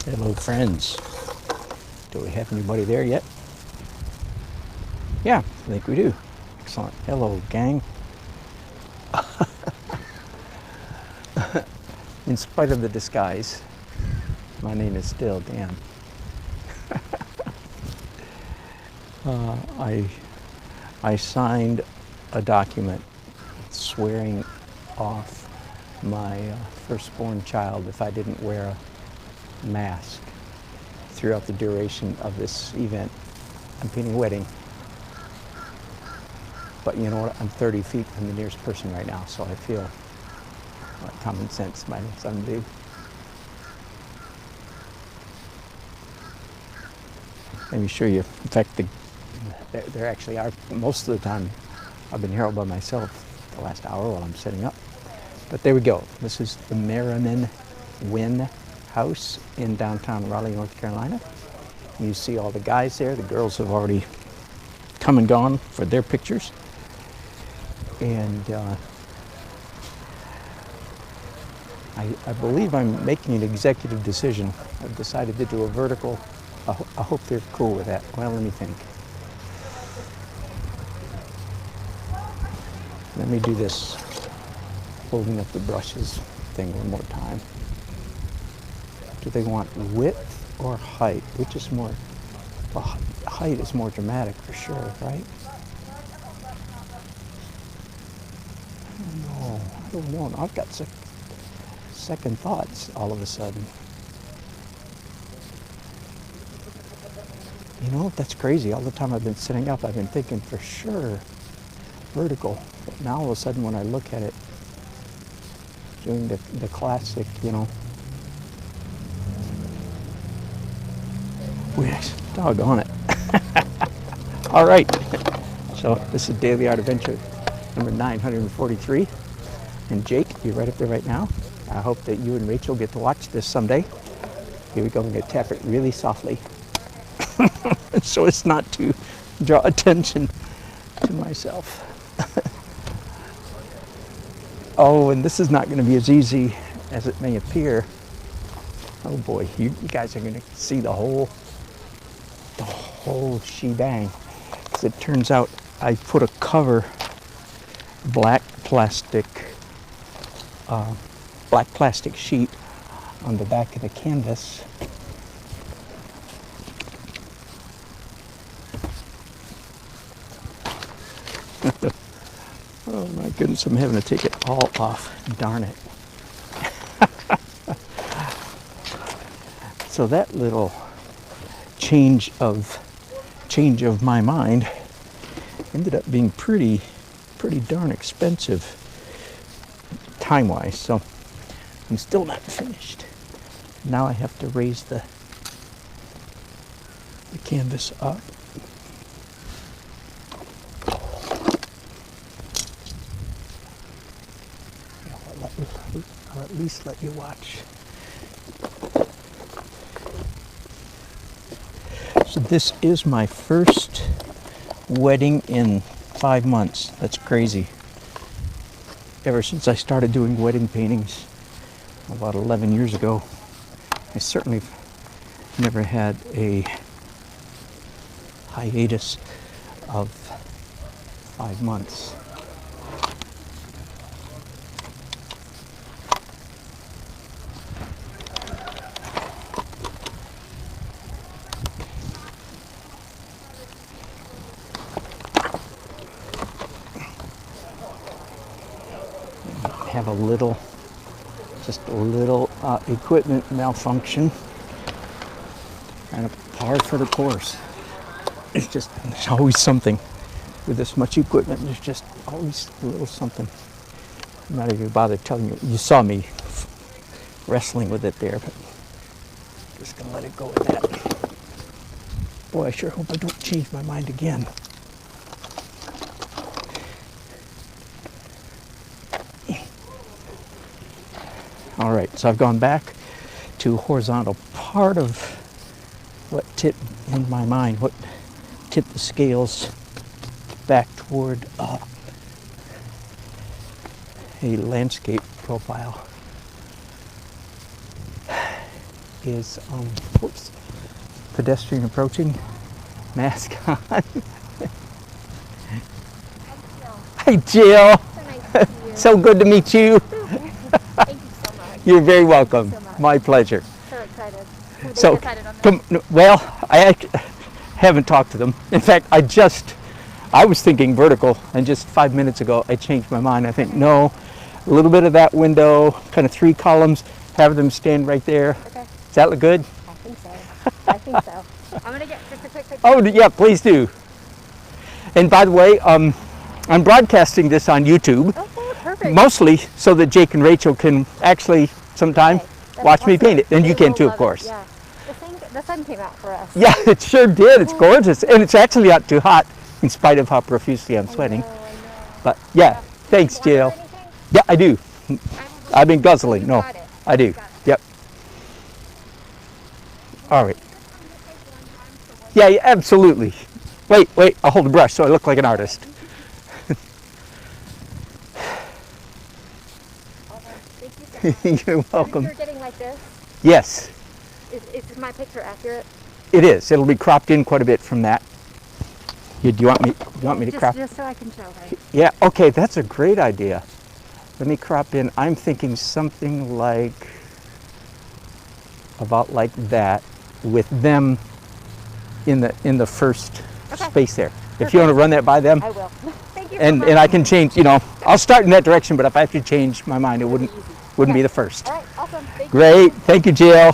Hello, friends. Do we have anybody there yet? Yeah, I think we do. Excellent. Hello, gang. In spite of the disguise, my name is still Dan. I signed a document swearing off my firstborn child if I didn't wear a mask throughout the duration of this event. I'm painting a wedding. But you know what? I'm 30 feet from the nearest person right now, so I feel like common sense might have something to do. Let me show you. In fact, there actually are, most of the time, I've been here all by myself the last hour while I'm setting up. But there we go. This is the Merriman Wynn house in downtown Raleigh, North Carolina. You see all the guys there. The girls have already come and gone for their pictures. And I believe I'm making an executive decision. I've decided to do a vertical. I hope they're cool with that. Well, let me think. Let me do this holding up the brushes thing one more time. Do they want width or height? Which is more, well, height is more dramatic for sure, right? I don't know. I've got second thoughts all of a sudden. You know, that's crazy. All the time I've been sitting up, I've been thinking for sure vertical. But now all of a sudden when I look at it, doing the classic, you know, doggone it. All right. So this is Daily Art Adventure number 943. And Jake, you're right up there right now. I hope that you and Rachel get to watch this someday. Here we go. I'm going to tap it really softly so it's not to draw attention to myself. Oh, and this is not going to be as easy as it may appear. Oh boy, you guys are going to see the whole shebang. As it turns out, I put a cover, black plastic sheet on the back of the canvas. Oh my goodness, I'm having to take it all off. Darn it. So that little change of my mind ended up being pretty darn expensive time-wise. So I'm still not finished. Now I have to raise the canvas up. I'll at least let you watch. So this is my first wedding in 5 months. That's crazy. Ever since I started doing wedding paintings about 11 years ago, I certainly never had a hiatus of 5 months. Have just a little equipment malfunction, and a par for the course. There's always something with this much equipment. There's just always a little something. I'm not even bothered telling you. You saw me wrestling with it there, but I'm just gonna let it go with that. Boy, I sure hope I don't change my mind again. All right, so I've gone back to horizontal. Part of what tipped in my mind, what tipped the scales back toward a landscape profile is, whoops, pedestrian approaching, mask on. Hi, Jill. So nice to see you. So good to meet you. Thank you so much. You're very welcome. Thank you so much. My pleasure. So excited. They So, decided on this. well, haven't talked to them. In fact, I was thinking vertical, and just 5 minutes ago, I changed my mind. I think, no, a little bit of that window, kind of 3 columns, have them stand right there. Okay. Does that look good? I think so. I think so. I'm going to get just a quick picture. Oh, yeah, please do. And by the way, I'm broadcasting this on YouTube, Oh, cool. Perfect. mostly so that Jake and Rachel can actually sometime Okay. That's watch me awesome. paint it. And They you can will too, of love it. course. Yeah. The sun came out for us. Yeah, it sure did. It's gorgeous. And it's actually not too hot, in spite of how profusely I'm sweating. I know. But yeah, thanks, Water or Jill. anything? Yeah, I do. I will I've been guzzling. You No, got it. I do. Got it. Yep. All right. Yeah, yeah, absolutely. Wait, I'll hold the brush so I look like an artist. Thank you so much. You're welcome. You're getting like this. Yes, Is my picture accurate? it is. It'll be cropped in quite a bit from that. Do you want me to crop? Just so I can show, right? Yeah, okay, that's a great idea. Let me crop in. I'm thinking something like, about like that, with them in the first Okay. space there. If you want to run that by them, I will. Thank you. and so much. I can change. I'll start in that direction, but if I have to change my mind, it wouldn't be the first. All right. Awesome. Thank you. Great, thank you, Jill.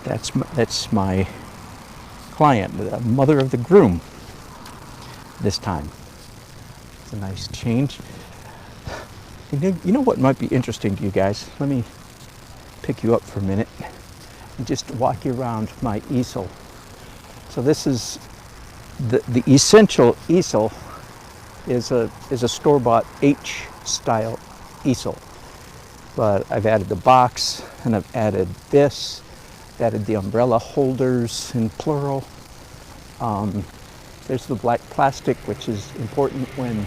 That's my client, the mother of the groom. This time, it's a nice change. You know what might be interesting to you guys? Let me pick you up for a minute and just walk you around my easel. So this is the essential easel is a store-bought H-style easel, but I've added the box and I've added this, added the umbrella holders in plural. There's the black plastic, which is important when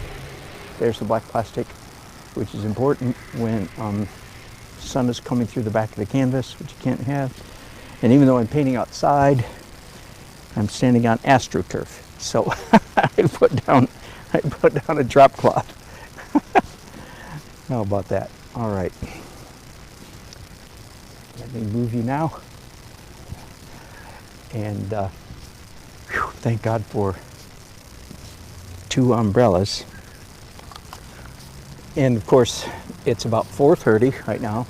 sun is coming through the back of the canvas, which you can't have. And even though I'm painting outside, I'm standing on AstroTurf. So I put down a drop cloth. How about that? All right. Let me move you now. And thank God for 2 umbrellas. And of course, it's about 4:30 right now,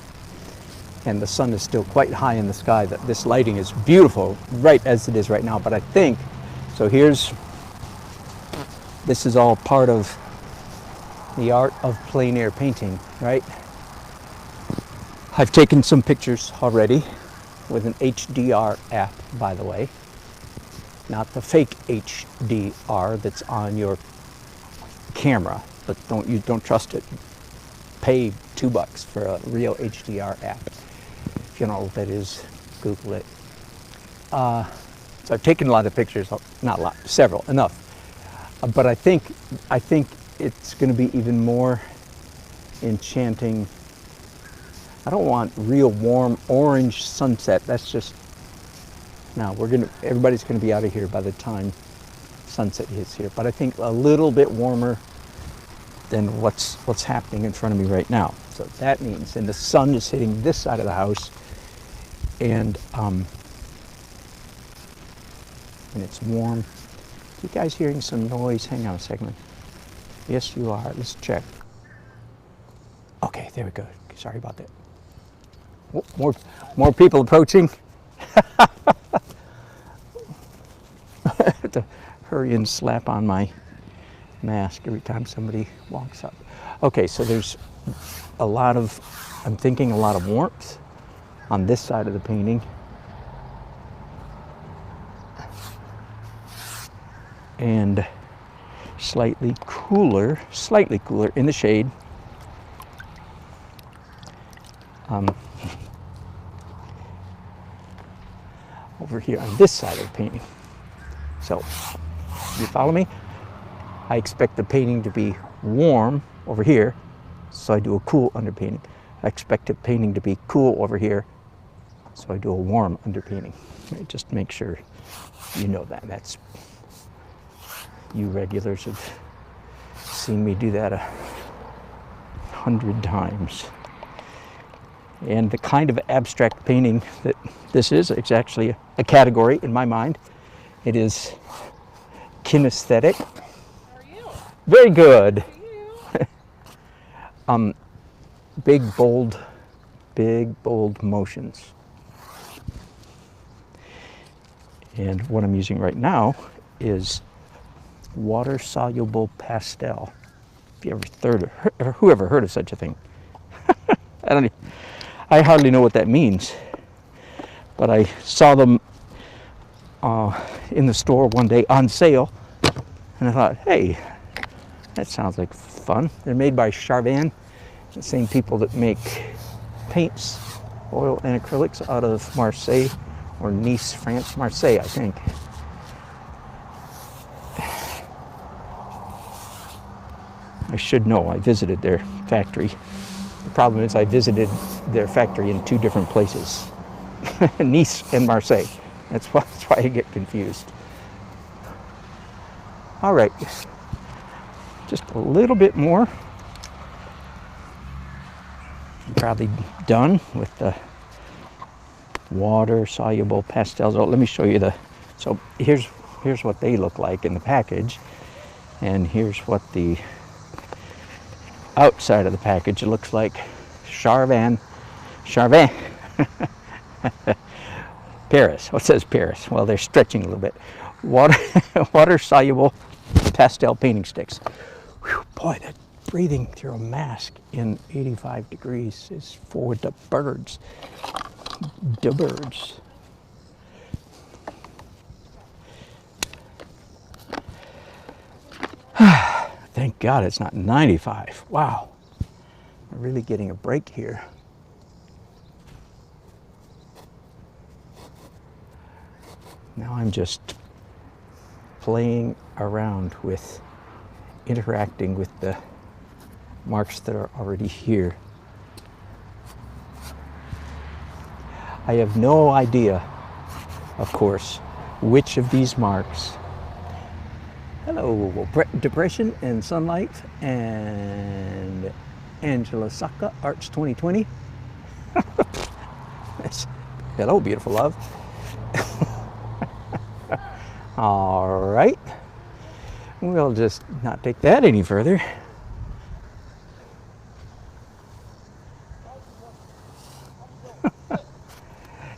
and the sun is still quite high in the sky. This lighting is beautiful, right as it is right now. But I think, so this is all part of the art of plein air painting, right? I've taken some pictures already with an HDR app, by the way. Not the fake HDR that's on your camera, but don't trust it. Pay $2 for a real HDR app. If you don't know what that is, Google it. So I've taken a lot of pictures, not a lot, several, enough. But I think it's going to be even more enchanting. I don't want real warm orange sunset. That's just, no, everybody's going to be out of here by the time sunset hits here. But I think a little bit warmer than what's happening in front of me right now. So that means, and the sun is hitting this side of the house, and it's warm. You guys hearing some noise? Hang on a second. Yes, you are. Let's check. Okay, there we go. Sorry about that. Oh, more people approaching. I have to hurry and slap on my mask every time somebody walks up. Okay, so there's I'm thinking a lot of warmth on this side of the painting. And slightly cooler in the shade. Over here on this side of the painting. So, you follow me? I expect the painting to be warm over here, so I do a cool underpainting. I expect the painting to be cool over here, so I do a warm underpainting. Right, just make sure you know that. That's, you regulars have seen me do that 100 times. And the kind of abstract painting that this is, it's actually a category in my mind. It is kinesthetic. How are you? Very good. You? Big, bold motions. And what I'm using right now is water-soluble pastel. If you whoever heard of such a thing? I hardly know what that means. But I saw them in the store one day on sale, and I thought, hey, that sounds like fun. They're made by Charvan, the same people that make paints, oil and acrylics out of Marseille or Nice, France. Marseille, I think. I should know. I visited their factory. The problem is I visited their factory in 2 different places, Nice and Marseille. That's why I get confused. All right, just a little bit more. I'm probably done with the water-soluble pastels. Oh, let me show you so here's what they look like in the package, and here's what the outside of the package looks like. Charvan. Paris. What says Paris? Well, they're stretching a little bit. Water-soluble pastel painting sticks. Whew, boy, that breathing through a mask in 85 degrees is for the birds. The birds. Thank God it's not 95. Wow. We're really getting a break here. Now I'm just playing around with interacting with the marks that are already here. I have no idea, of course, which of these marks. Hello, Depression and Sunlight and Angela Saka, Arts 2020. Hello, beautiful love. All right, we'll just not take that any further.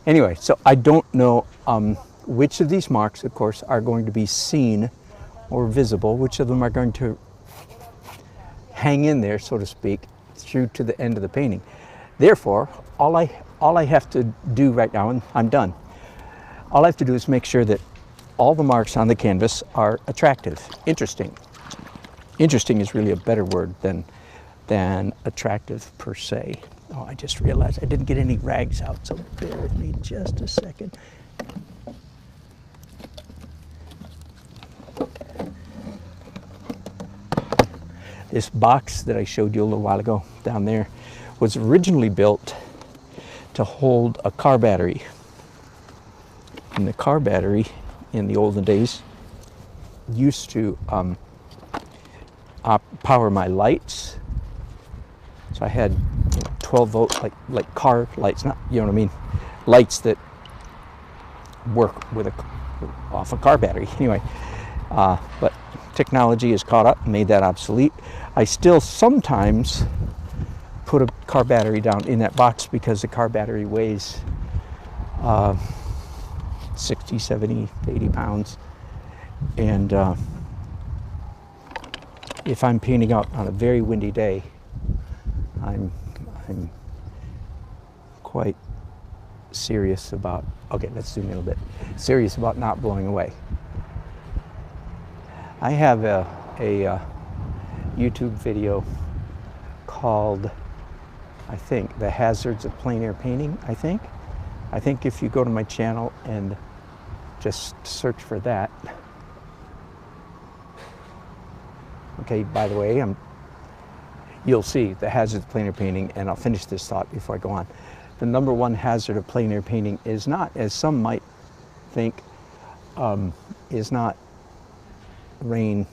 Anyway, so I don't know which of these marks, of course, are going to be seen or visible, which of them are going to hang in there, so to speak, through to the end of the painting. Therefore, all I have to do right now, and I'm done, all I have to do is make sure that all the marks on the canvas are attractive, interesting. Interesting is really a better word than attractive per se. Oh, I just realized I didn't get any rags out, so bear with me just a second. This box that I showed you a little while ago down there was originally built to hold a car battery. And the car battery in the olden days used to power my lights. So I had 12 volt like car lights, not, you know what I mean, lights that work with off a car battery. Anyway, but technology has caught up and made that obsolete. I still sometimes put a car battery down in that box because the car battery weighs 60, 70, 80 pounds. And if I'm painting out on a very windy day, I'm quite serious about, okay, let's zoom in a little bit, serious about not blowing away. I have a YouTube video called, I think, The Hazards of Plein Air Painting, I think if you go to my channel and just search for that. Okay, by the way, you'll see the hazards of plein air painting, and I'll finish this thought before I go on. The number one hazard of plein air painting is not, as some might think, is not rain,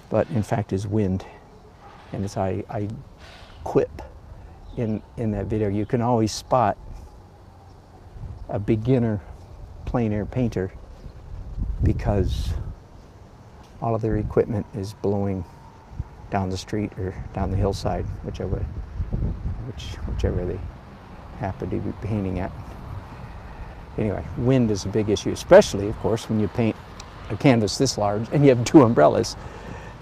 but in fact is wind. And as I quip in that video, you can always spot a beginner plein air painter because all of their equipment is blowing down the street or down the hillside, whichever they happen to be painting at. Anyway, wind is a big issue, especially, of course, when you paint a canvas this large and you have 2 umbrellas.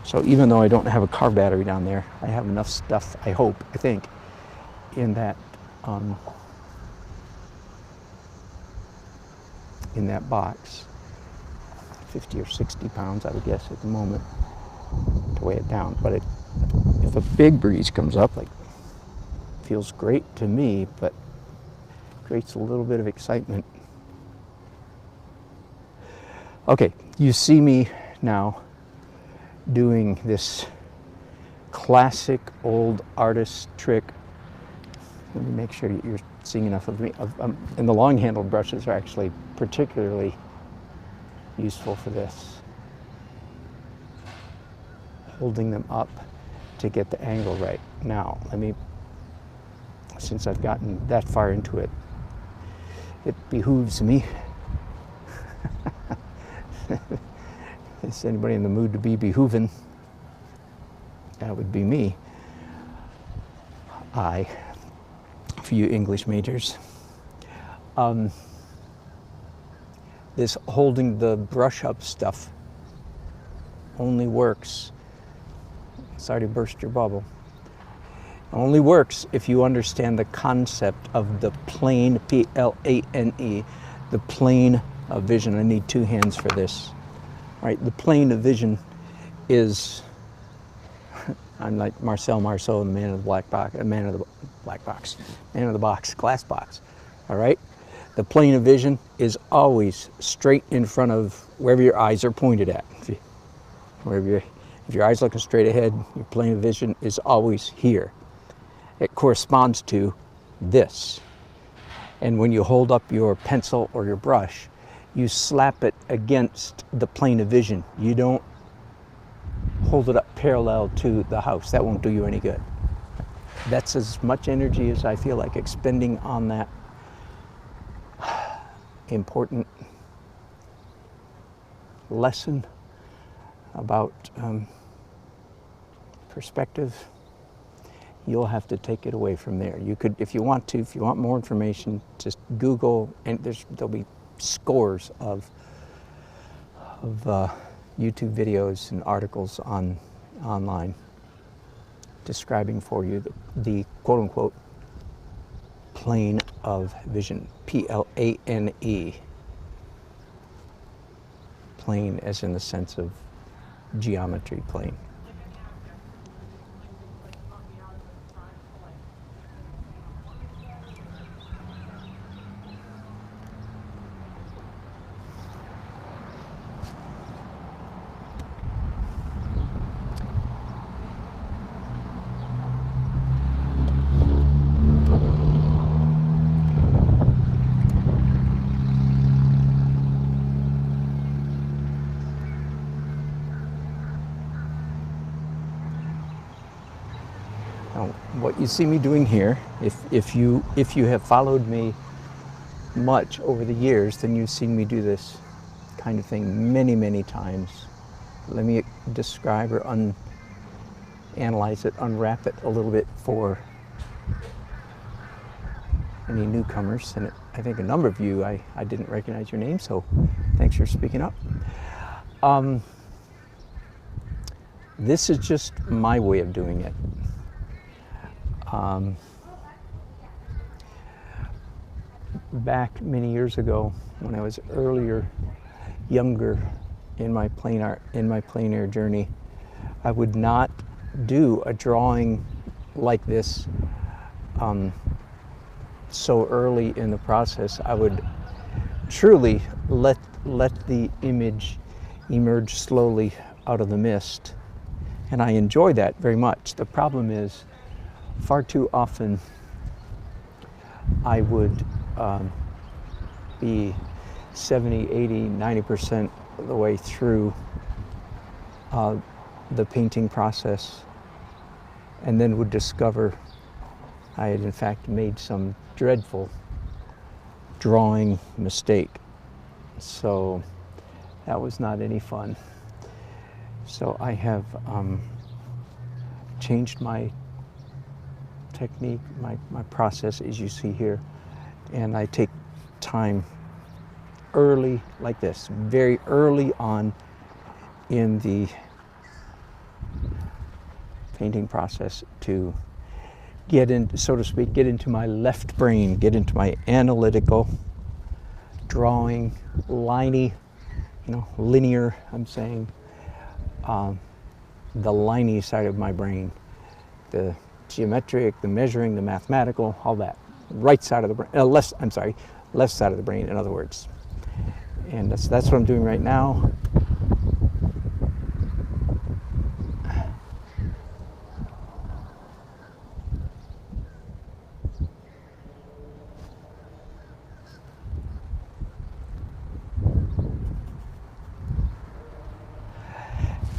So even though I don't have a car battery down there, I have enough stuff, I think, in that box, 50 or 60 pounds, I would guess, at the moment, to weigh it down. But if a big breeze comes up, like, feels great to me, but creates a little bit of excitement. Okay, you see me now doing this classic old artist trick. Let me make sure you're seeing enough of me. And the long-handled brushes are actually particularly useful for this. Holding them up to get the angle right. Now, since I've gotten that far into it, it behooves me. Is anybody in the mood to be behooven? That would be me. For you English majors. This holding the brush up stuff only works, sorry to burst your bubble, only works if you understand the concept of the plane, P-L-A-N-E, the plane of vision. I need 2 hands for this. All right, the plane of vision is, I'm like Marcel Marceau, the man of the black box, man of the box, glass box. All right, the plane of vision is always straight in front of wherever your eyes are pointed at. If your eyes looking straight ahead, your plane of vision is always here. It corresponds to this. And when you hold up your pencil or your brush, you slap it against the plane of vision. You don't hold it up parallel to the house. That won't do you any good. That's as much energy as I feel like expending on that important lesson about perspective. You'll have to take it away from there. You could, if you want more information, just Google, and there'll be scores of YouTube videos and articles online describing for you the quote-unquote plane of vision, P-L-A-N-E. Plane as in the sense of geometry plane. What you see me doing here, if you have followed me much over the years, then you've seen me do this kind of thing many, many times. Let me describe or analyze it, unwrap it a little bit for any newcomers. And I think a number of you, I didn't recognize your name, so thanks for speaking up. This is just my way of doing it. Back many years ago, when I was younger in my plein air journey, I would not do a drawing like this so early in the process. I would truly let the image emerge slowly out of the mist And I enjoy that very much. The problem is, far too often I would be 70, 80, 90% of the way through the painting process, and then would discover I had in fact made some dreadful drawing mistake. So that was not any fun. So I have changed my technique, my process, as you see here, and I take time early, like this, very early on in the painting process, to get in, so to speak, get into my left brain, get into my analytical, drawing, liney, linear, I'm saying, the liney side of my brain, the geometric, the measuring, the mathematical, all that. Right side of the brain, left side of the brain, in other words. And that's what I'm doing right now.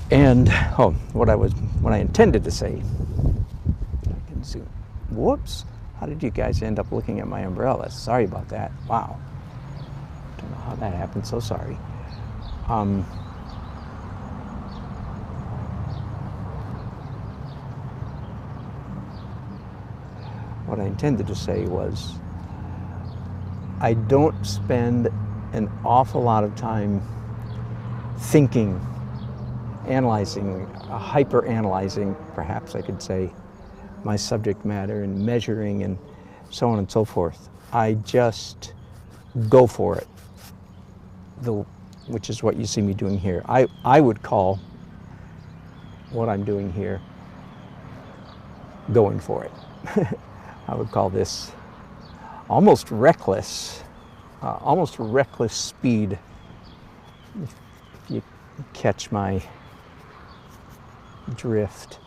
And what I intended to say. I can zoom. Whoops! How did you guys end up looking at my umbrella? Sorry about that. Wow. Don't know how that happened. So sorry. What I intended to say was, I don't spend an awful lot of time thinking, analyzing, hyper-analyzing, perhaps I could say, my subject matter and measuring and so on and so forth. I just go for it, which is what you see me doing here. I would call what I'm doing here going for it. I would call this almost reckless speed, if you catch my drift.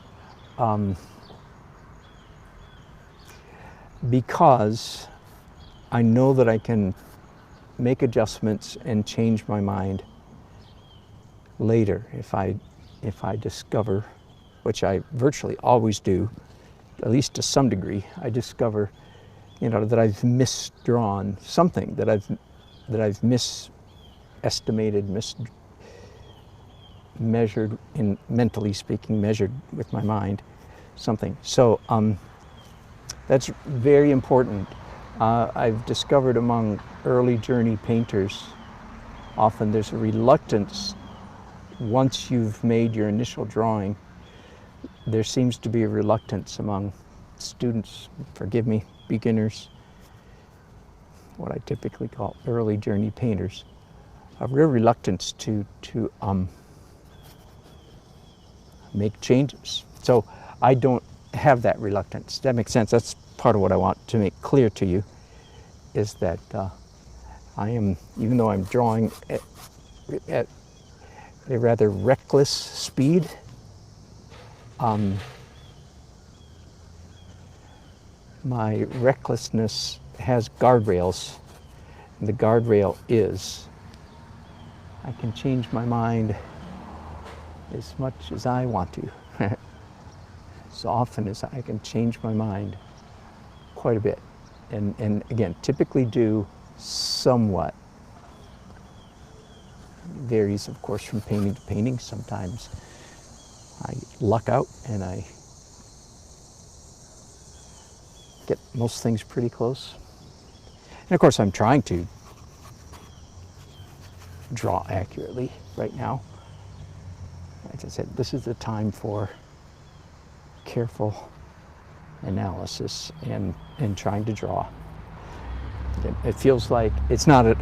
Because I know that I can make adjustments and change my mind later if I discover, which I virtually always do, at least to some degree. I discover, that I've misdrawn something, that I've misestimated, measured, in mentally speaking, measured with my mind, something. So that's very important. I've discovered among early journey painters, often there's a reluctance, once you've made your initial drawing, there seems to be a reluctance among students, forgive me, beginners, what I typically call early journey painters, a real reluctance to make changes. So I don't have that reluctance. That makes sense. That's part of what I want to make clear to you, is that I am, even though I'm drawing at a rather reckless speed, my recklessness has guardrails, and the guardrail is I can change my mind as much as I want to. So often as I can change my mind quite a bit, and again, typically do somewhat. Varies, of course, from painting to painting. Sometimes I luck out and I get most things pretty close. And of course, I'm trying to draw accurately right now. As I said, this is the time for careful analysis and trying to draw. It feels like it's not a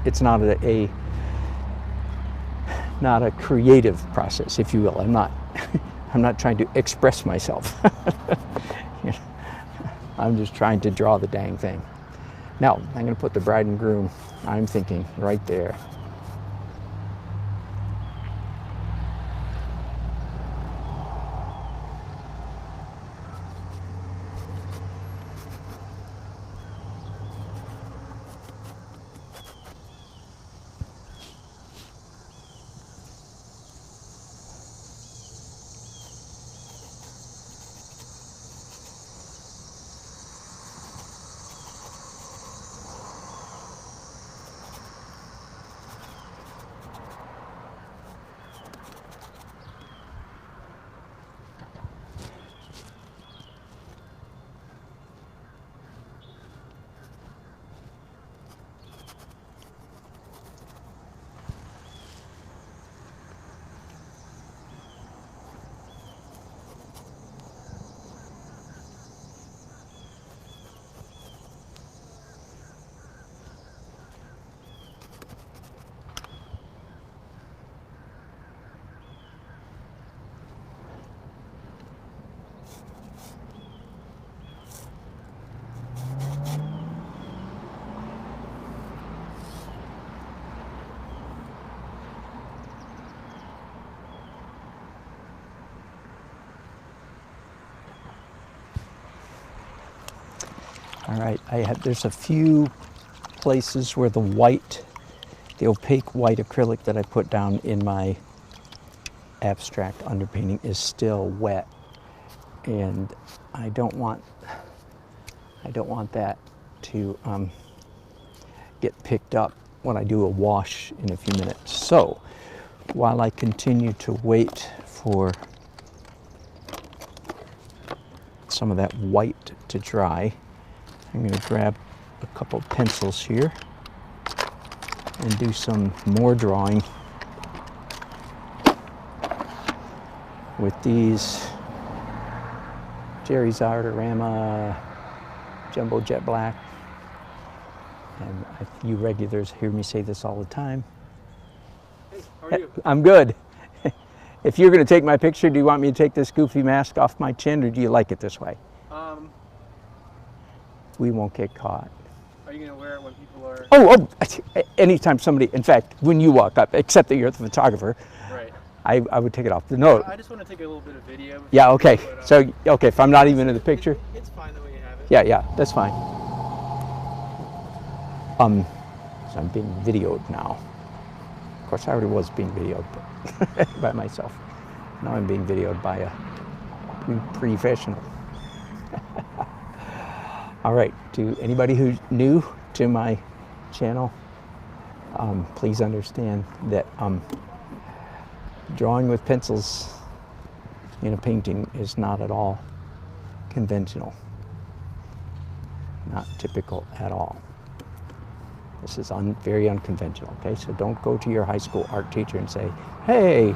creative process, if you will. I'm not trying to express myself. I'm just trying to draw the dang thing. Now, I'm going to put the bride and groom, I'm thinking, right there. All right, there's a few places where the opaque white acrylic that I put down in my abstract underpainting is still wet, and I don't want that to get picked up when I do a wash in a few minutes. So while I continue to wait for some of that white to dry, I'm going to grab a couple pencils here and do some more drawing with these Jerry's Artorama Jumbo Jet Black. And you regulars hear me say this all the time. Hey, how are you? I'm good. If you're going to take my picture, do you want me to take this goofy mask off my chin, or do you like it this way? We won't get caught. Are you going to wear it when people are... Oh, anytime somebody, in fact, when you walk up, except that you're the photographer, Right. I would take it off. No. I just want to take a little bit of video. Yeah, okay. But, So, okay, if I'm not even in the picture. It's fine the way you have it. Yeah, that's fine. So I'm being videoed now. Of course, I already was being videoed but by myself. Now I'm being videoed by a professional. All right, to anybody who's new to my channel, please understand that drawing with pencils in a painting is not at all conventional, not typical at all. This is very unconventional, okay? So don't go to your high school art teacher and say, hey,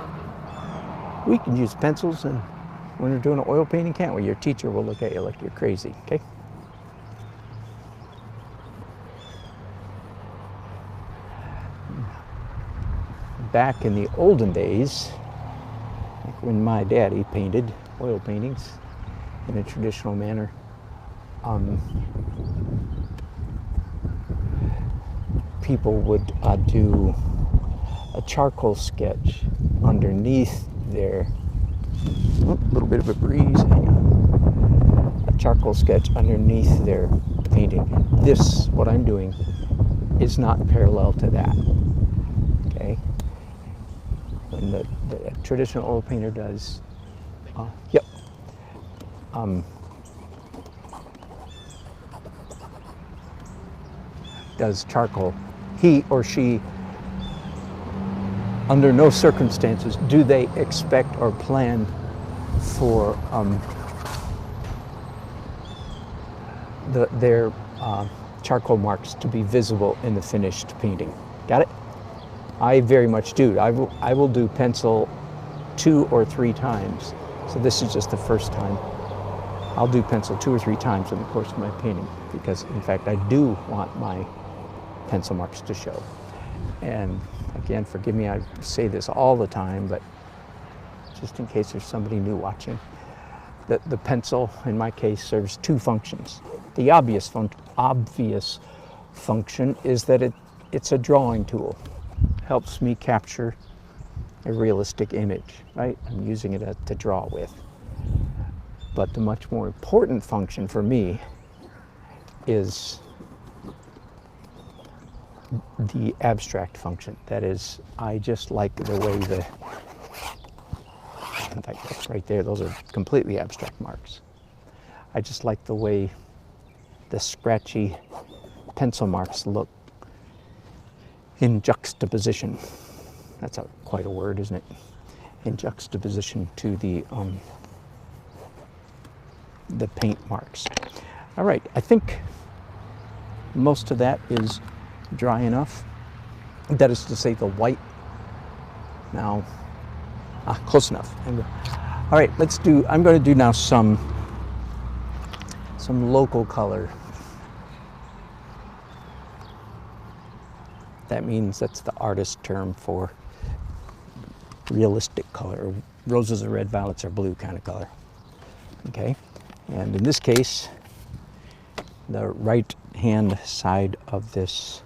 we can use pencils and when we're doing an oil painting, can't we? Your teacher will look at you like you're crazy, okay? Back in the olden days, like when my daddy painted oil paintings in a traditional manner, people would do a charcoal sketch underneath their, little bit of a breeze, hang on. A charcoal sketch underneath their painting. This, what I'm doing, is not parallel to that, okay? When the traditional oil painter does, does charcoal, he or she, under no circumstances do they expect or plan for their charcoal marks to be visible in the finished painting. Got it? I very much do. I will do pencil 2 or 3 times. So this is just the first time. I'll do pencil 2 or 3 times in the course of my painting because, in fact, I do want my pencil marks to show. And again, forgive me, I say this all the time, but just in case there's somebody new watching, the pencil, in my case, serves 2 functions. The obvious function is that it's a drawing tool. Helps me capture a realistic image, right? I'm using it to draw with. But the much more important function for me is the abstract function. That is, I just like the way in fact, that's right there, those are completely abstract marks. I just like the way the scratchy pencil marks look in juxtaposition. That's quite a word, isn't it? In juxtaposition to the paint marks. All right, I think most of that is dry enough. That is to say, the white. Now, close enough. All right, I'm going to do now some local color. That means that's the artist term for realistic color. Roses are red, violets are blue kind of color. Okay, and in this case, the right hand side of this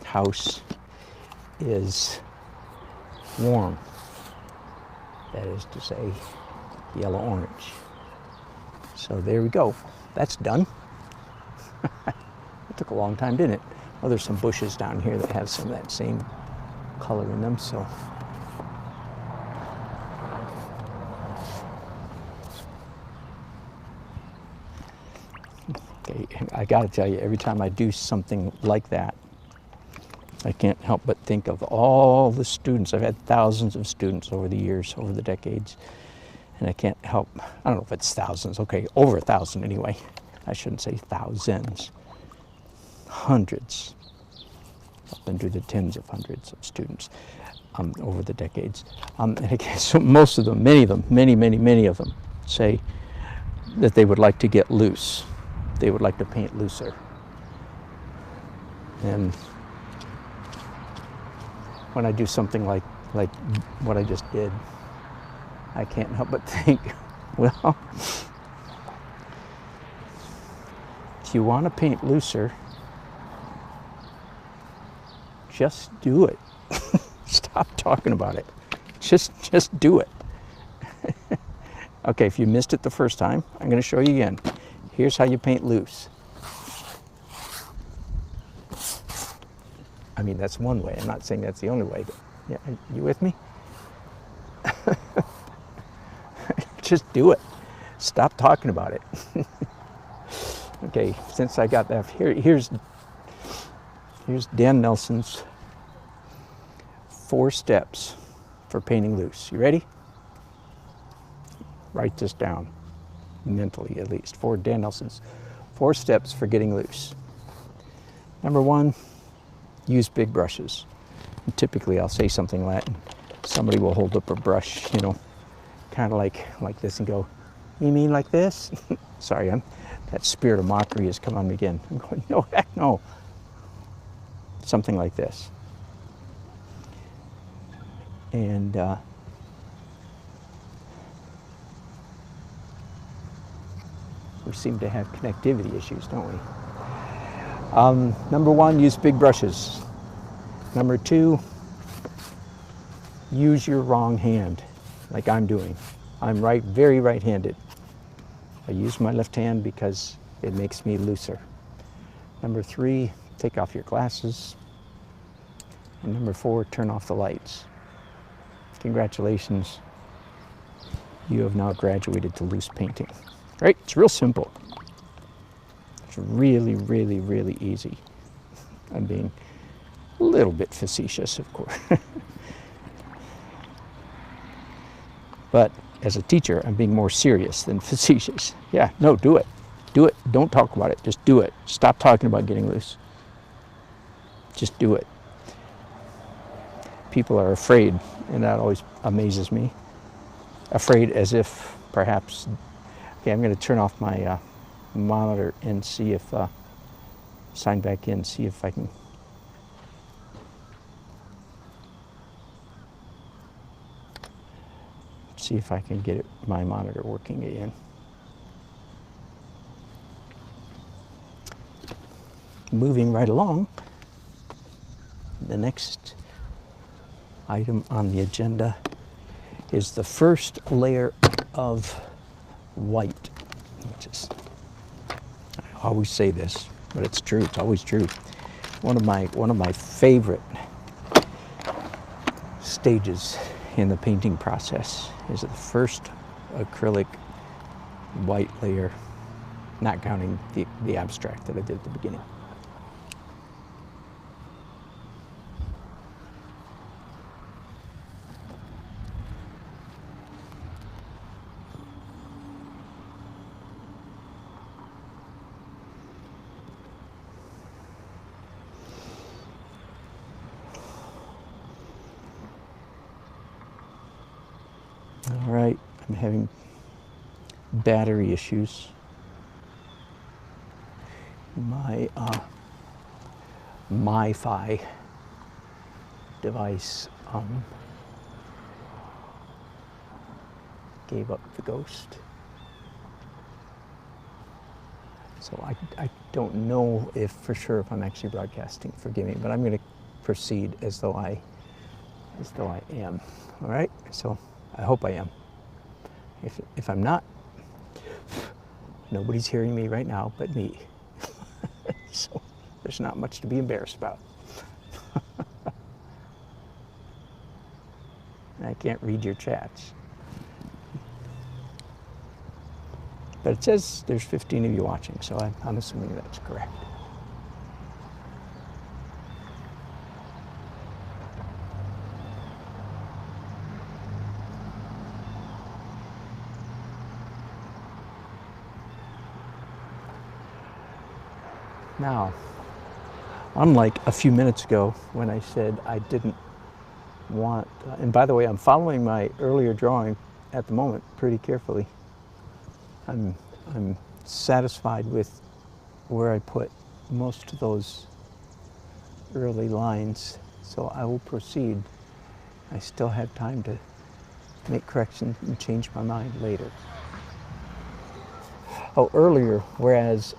house is warm. That is to say, yellow orange. So there we go. That's done. It took a long time, didn't it? Well, there's some bushes down here that have some of that same color in them, so. Okay, I gotta tell you, every time I do something like that, I can't help but think of all the students. I've had thousands of students over the years, over the decades, and I can't help, I don't know if it's thousands, okay, over 1,000 anyway. I shouldn't say thousands, hundreds, up into the tens of hundreds of students over the decades. And again, so most of them, many of them, many of them say that they would like to get loose. They would like to paint looser. And when I do something like what I just did, I can't help but think, well, if you want to paint looser, just do it. Stop talking about it. Just do it. Okay, if you missed it the first time, I'm going to show you again. Here's how you paint loose. I mean, that's one way. I'm not saying that's the only way, but yeah, you with me? Just do it. Stop talking about it. Okay, since I got that, here's Dan Nelson's 4 steps for painting loose. You ready? Write this down, mentally at least. Dan Nelson's 4 steps for getting loose. Number 1, use big brushes. And typically I'll say something like that, and somebody will hold up a brush, you know, kind of like this and go, you mean like this? Sorry, that spirit of mockery has come on me again. I'm going, no, heck no. Something like this. And we seem to have connectivity issues, don't we? Number 1, use big brushes. Number 2, use your wrong hand, like I'm doing. I'm very right-handed. I use my left hand because it makes me looser. Number 3, take off your glasses. And number 4, turn off the lights. Congratulations, you have now graduated to loose painting. Right? It's real simple. It's really, really, really easy. I'm being a little bit facetious, of course. But as a teacher, I'm being more serious than facetious. Yeah, no, do it. Do it. Don't talk about it. Just do it. Stop talking about getting loose. Just do it. People are afraid, and that always amazes me. Afraid as if perhaps, okay, I'm going to turn off my monitor and see if, sign back in, see if I can. See if I can get my monitor working again. Moving right along, the next item on the agenda is the first layer of white, which is, I always say this, but it's true, it's always true. One of my favorite stages in the painting process is the first acrylic white layer, not counting the abstract that I did at the beginning. All right, I'm having battery issues. My MiFi device gave up the ghost. So I don't know if for sure if I'm actually broadcasting, forgive me, but I'm going to proceed as though I am. All right, so I hope I am. If I'm not, Nobody's hearing me right now but me. So there's not much to be embarrassed about. I can't read your chats. But it says there's 15 of you watching, so I'm assuming that's correct. Now, unlike a few minutes ago when I said I didn't want, and by the way, I'm following my earlier drawing at the moment pretty carefully. I'm satisfied with where I put most of those early lines, so I will proceed. I still have time to make corrections and change my mind later. Oh, earlier, whereas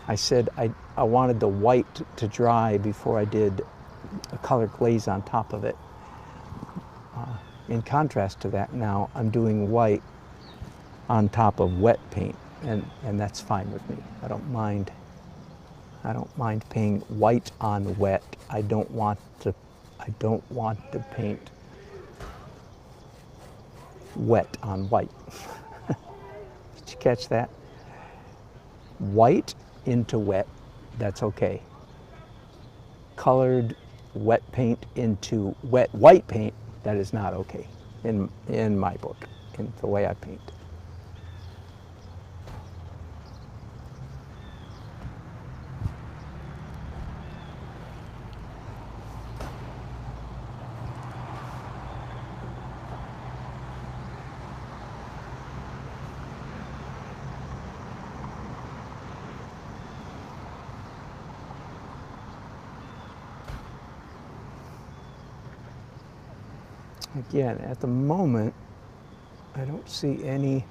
I said I wanted the white to dry before I did a color glaze on top of it. In contrast to that, now I'm doing white on top of wet paint, and that's fine with me. I don't mind painting white on wet. I don't want to paint wet on white. Did you catch that? White into wet, that's okay. Colored wet paint into wet white paint, that is not okay in my book, in the way I paint. Again, at the moment, I don't see any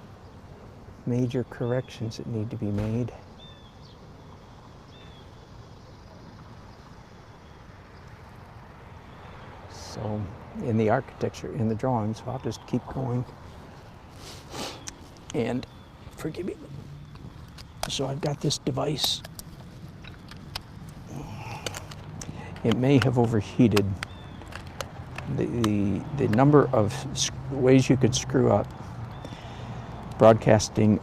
major corrections that need to be made. So, in the architecture, in the drawings, I'll just keep going. And forgive me. So I've got this device. It may have overheated. The number of ways you could screw up broadcasting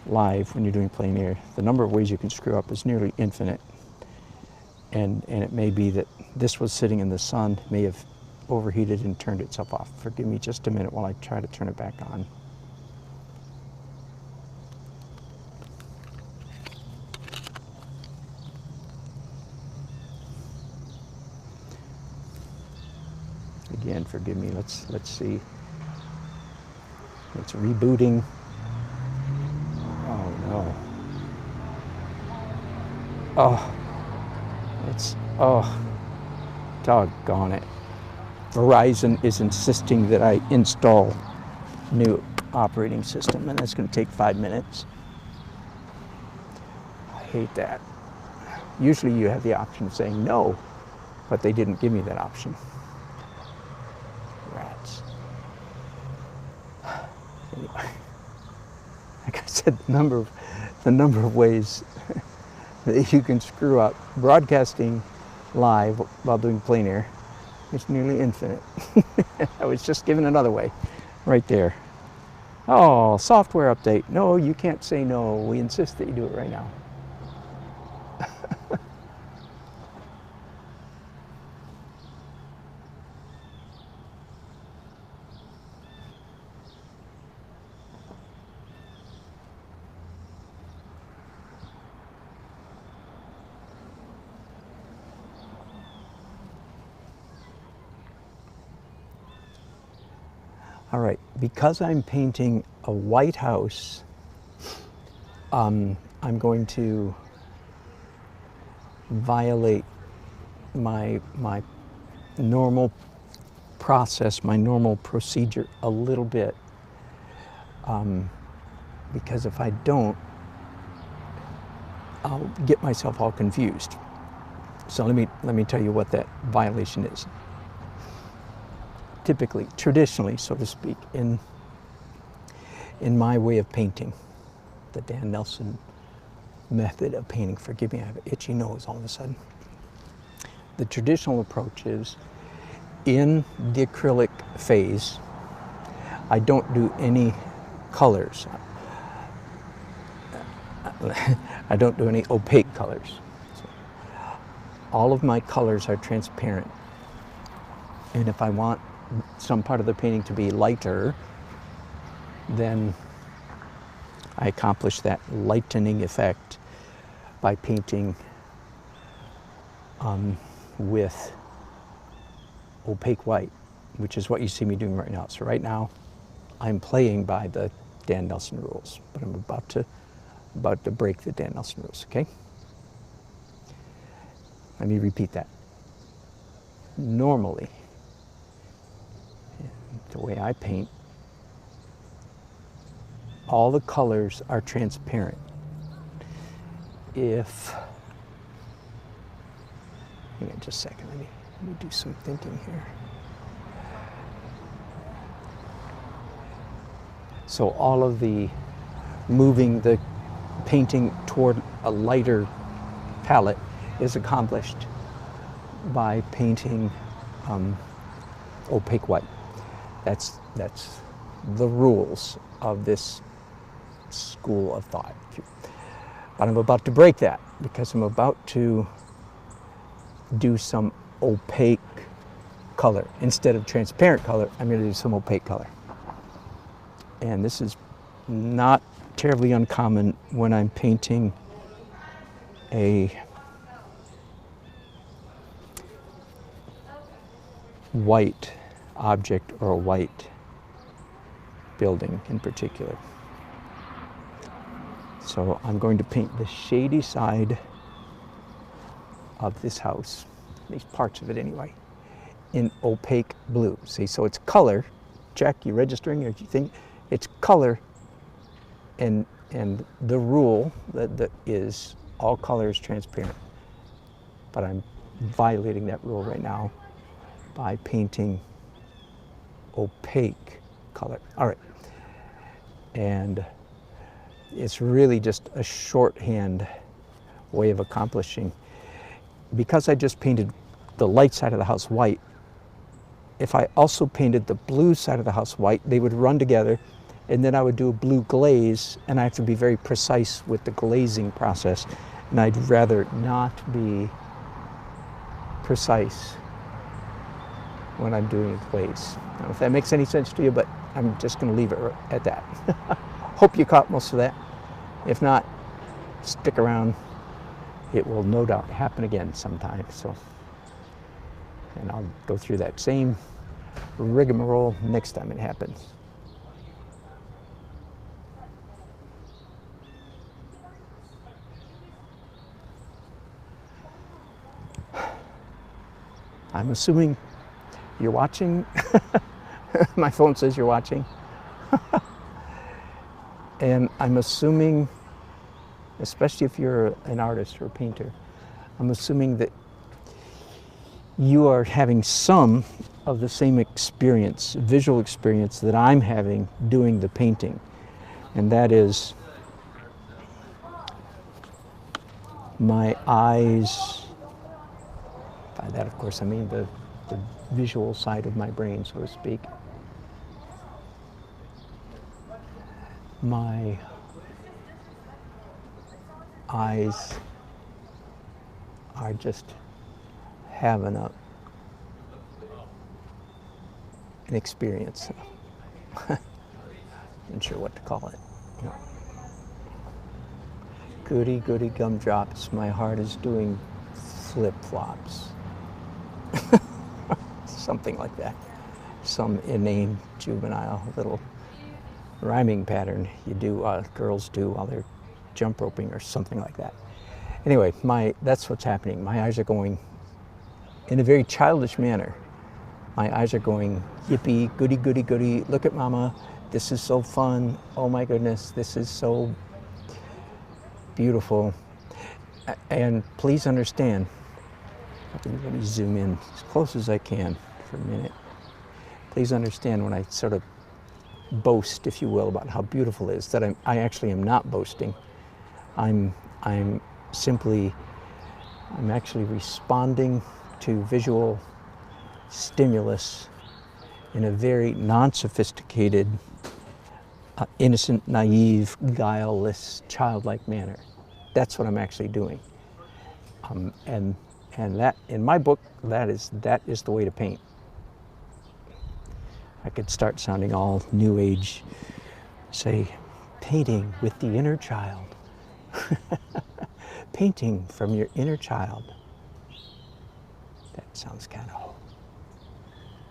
live when you're doing plein air, the number of ways you can screw up is nearly infinite. And it may be that this was sitting in the sun, may have overheated and turned itself off. Forgive me just a minute while I try to turn it back on. Again, forgive me. Let's see. It's rebooting. Oh no. Doggone it. Verizon is insisting that I install new operating system, and that's going to take 5 minutes. I hate that. Usually you have the option of saying no, but they didn't give me that option. Rats. Anyway, like I said, the number of ways that you can screw up broadcasting live while doing plein air is nearly infinite. I was just given another way right there. Oh, software update. No, you can't say no. We insist that you do it right now. All right, because I'm painting a white house, I'm going to violate my normal process, my normal procedure a little bit, because if I don't, I'll get myself all confused. So let me tell you what that violation is. Typically, traditionally, so to speak, in in my way of painting, the Dan Nelson method of painting. Forgive me, I have an itchy nose all of a sudden. The traditional approach is, in the acrylic phase, I don't do any colors. I don't do any opaque colors. So all of my colors are transparent. And if I want some part of the painting to be lighter, then I accomplish that lightening effect by painting with opaque white, which is what you see me doing right now. So right now, I'm playing by the Dan Nelson rules, but I'm about to break the Dan Nelson rules, okay? Let me repeat that. Normally, the way I paint, all the colors are transparent. Hang on just a second, let me do some thinking here. So all of the moving the painting toward a lighter palette is accomplished by painting opaque white. That's the rules of this school of thought. But I'm about to break that because I'm about to do some opaque color. Instead of transparent color, I'm going to do some opaque color. And this is not terribly uncommon when I'm painting a white object or a white building in particular. So I'm going to paint the shady side of this house, at least parts of it anyway, in opaque blue. See, so it's color. Check, you registering, or do you think it's color, and the rule that is all color is transparent. But I'm violating that rule right now by painting opaque color. All right. And it's really just a shorthand way of accomplishing. Because I just painted the light side of the house white, if I also painted the blue side of the house white, they would run together, and then I would do a blue glaze, and I have to be very precise with the glazing process, and I'd rather not be precise when I'm doing a glaze. I don't know if that makes any sense to you, but I'm just going to leave it at that. Hope you caught most of that. If not, stick around. It will no doubt happen again sometime. So, and I'll go through that same rigmarole next time it happens. I'm assuming you're watching. My phone says you're watching. And I'm assuming, especially if you're an artist or a painter, I'm assuming that you are having some of the same experience, visual experience, that I'm having doing the painting. And that is my eyes, by that of course I mean the visual side of my brain, so to speak. My eyes are just having an experience. Not sure what to call it. You know. Goody, goody gumdrops, my heart is doing flip-flops. Something like that. Some inane, juvenile little rhyming pattern you do, girls do while they're jump roping or something like that. Anyway, that's what's happening. My eyes are going, in a very childish manner, my eyes are going, yippee, goody, goody, goody, look at mama, this is so fun, oh my goodness, this is so beautiful. And please understand, let me zoom in as close as I can for a minute. Please understand when I sort of boast, if you will, about how beautiful it is, that I actually am not boasting. I'm actually responding to visual stimulus in a very non-sophisticated, innocent, naive, guileless, childlike manner. That's what I'm actually doing. And that, in my book, that is the way to paint. I could start sounding all new age, say, painting with the inner child. Painting from your inner child. That sounds kind of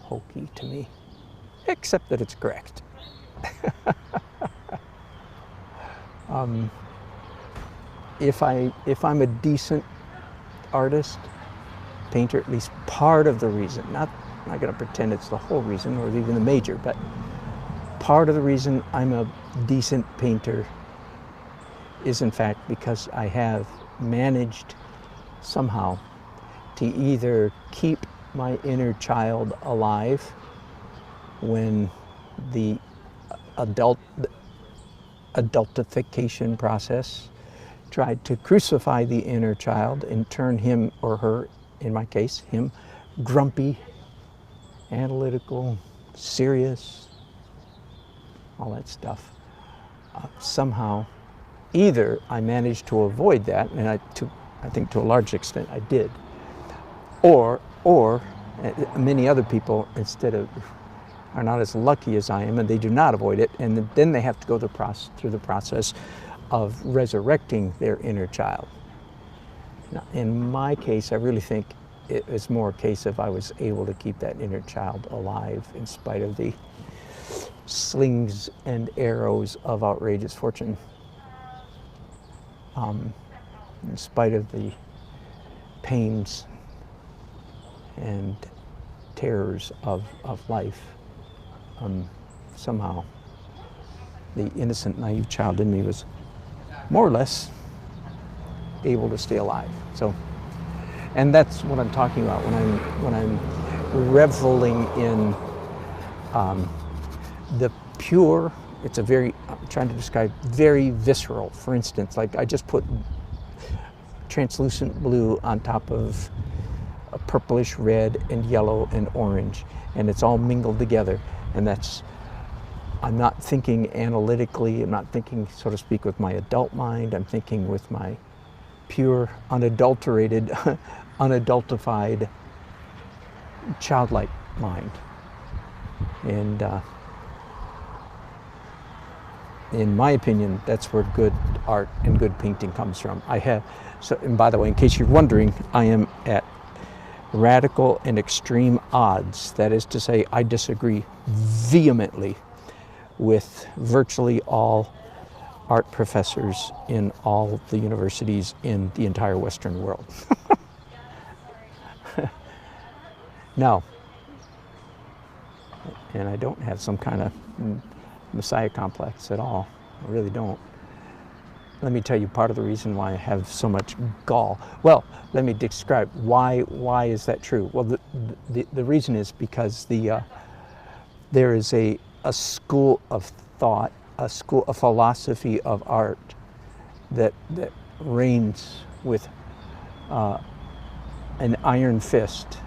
hokey to me, except that it's correct. If I'm a decent artist, painter, at least part of the reason, I'm not going to pretend it's the whole reason or even the major, but part of the reason I'm a decent painter is in fact because I have managed somehow to either keep my inner child alive when the adultification process tried to crucify the inner child and turn him or her, in my case, him, grumpy, analytical, serious, all that stuff. Somehow, either I managed to avoid that, and I think to a large extent I did, or many other people are not as lucky as I am, and they do not avoid it, and then they have to go through the process of resurrecting their inner child. Now, in my case, I really think it was more a case of I was able to keep that inner child alive in spite of the slings and arrows of outrageous fortune. In spite of the pains and terrors of life, somehow the innocent, naive child in me was more or less able to stay alive. So, and that's what I'm talking about when I'm reveling in the pure. It's a very, I'm trying to describe, very visceral. For instance, like I just put translucent blue on top of a purplish red and yellow and orange, and it's all mingled together. And that's, I'm not thinking analytically, I'm not thinking, so to speak, with my adult mind, I'm thinking with my pure, unadulterated, unadultified, childlike mind. And in my opinion, that's where good art and good painting comes from. And by the way, in case you're wondering, I am at radical and extreme odds. That is to say, I disagree vehemently with virtually all art professors in all the universities in the entire Western world. No. And I don't have some kind of Messiah complex at all. I really don't. Let me tell you part of the reason why I have so much gall. Well, let me describe why is that true? Well, the reason is because there is a school of thought, a philosophy of art that reigns with an iron fist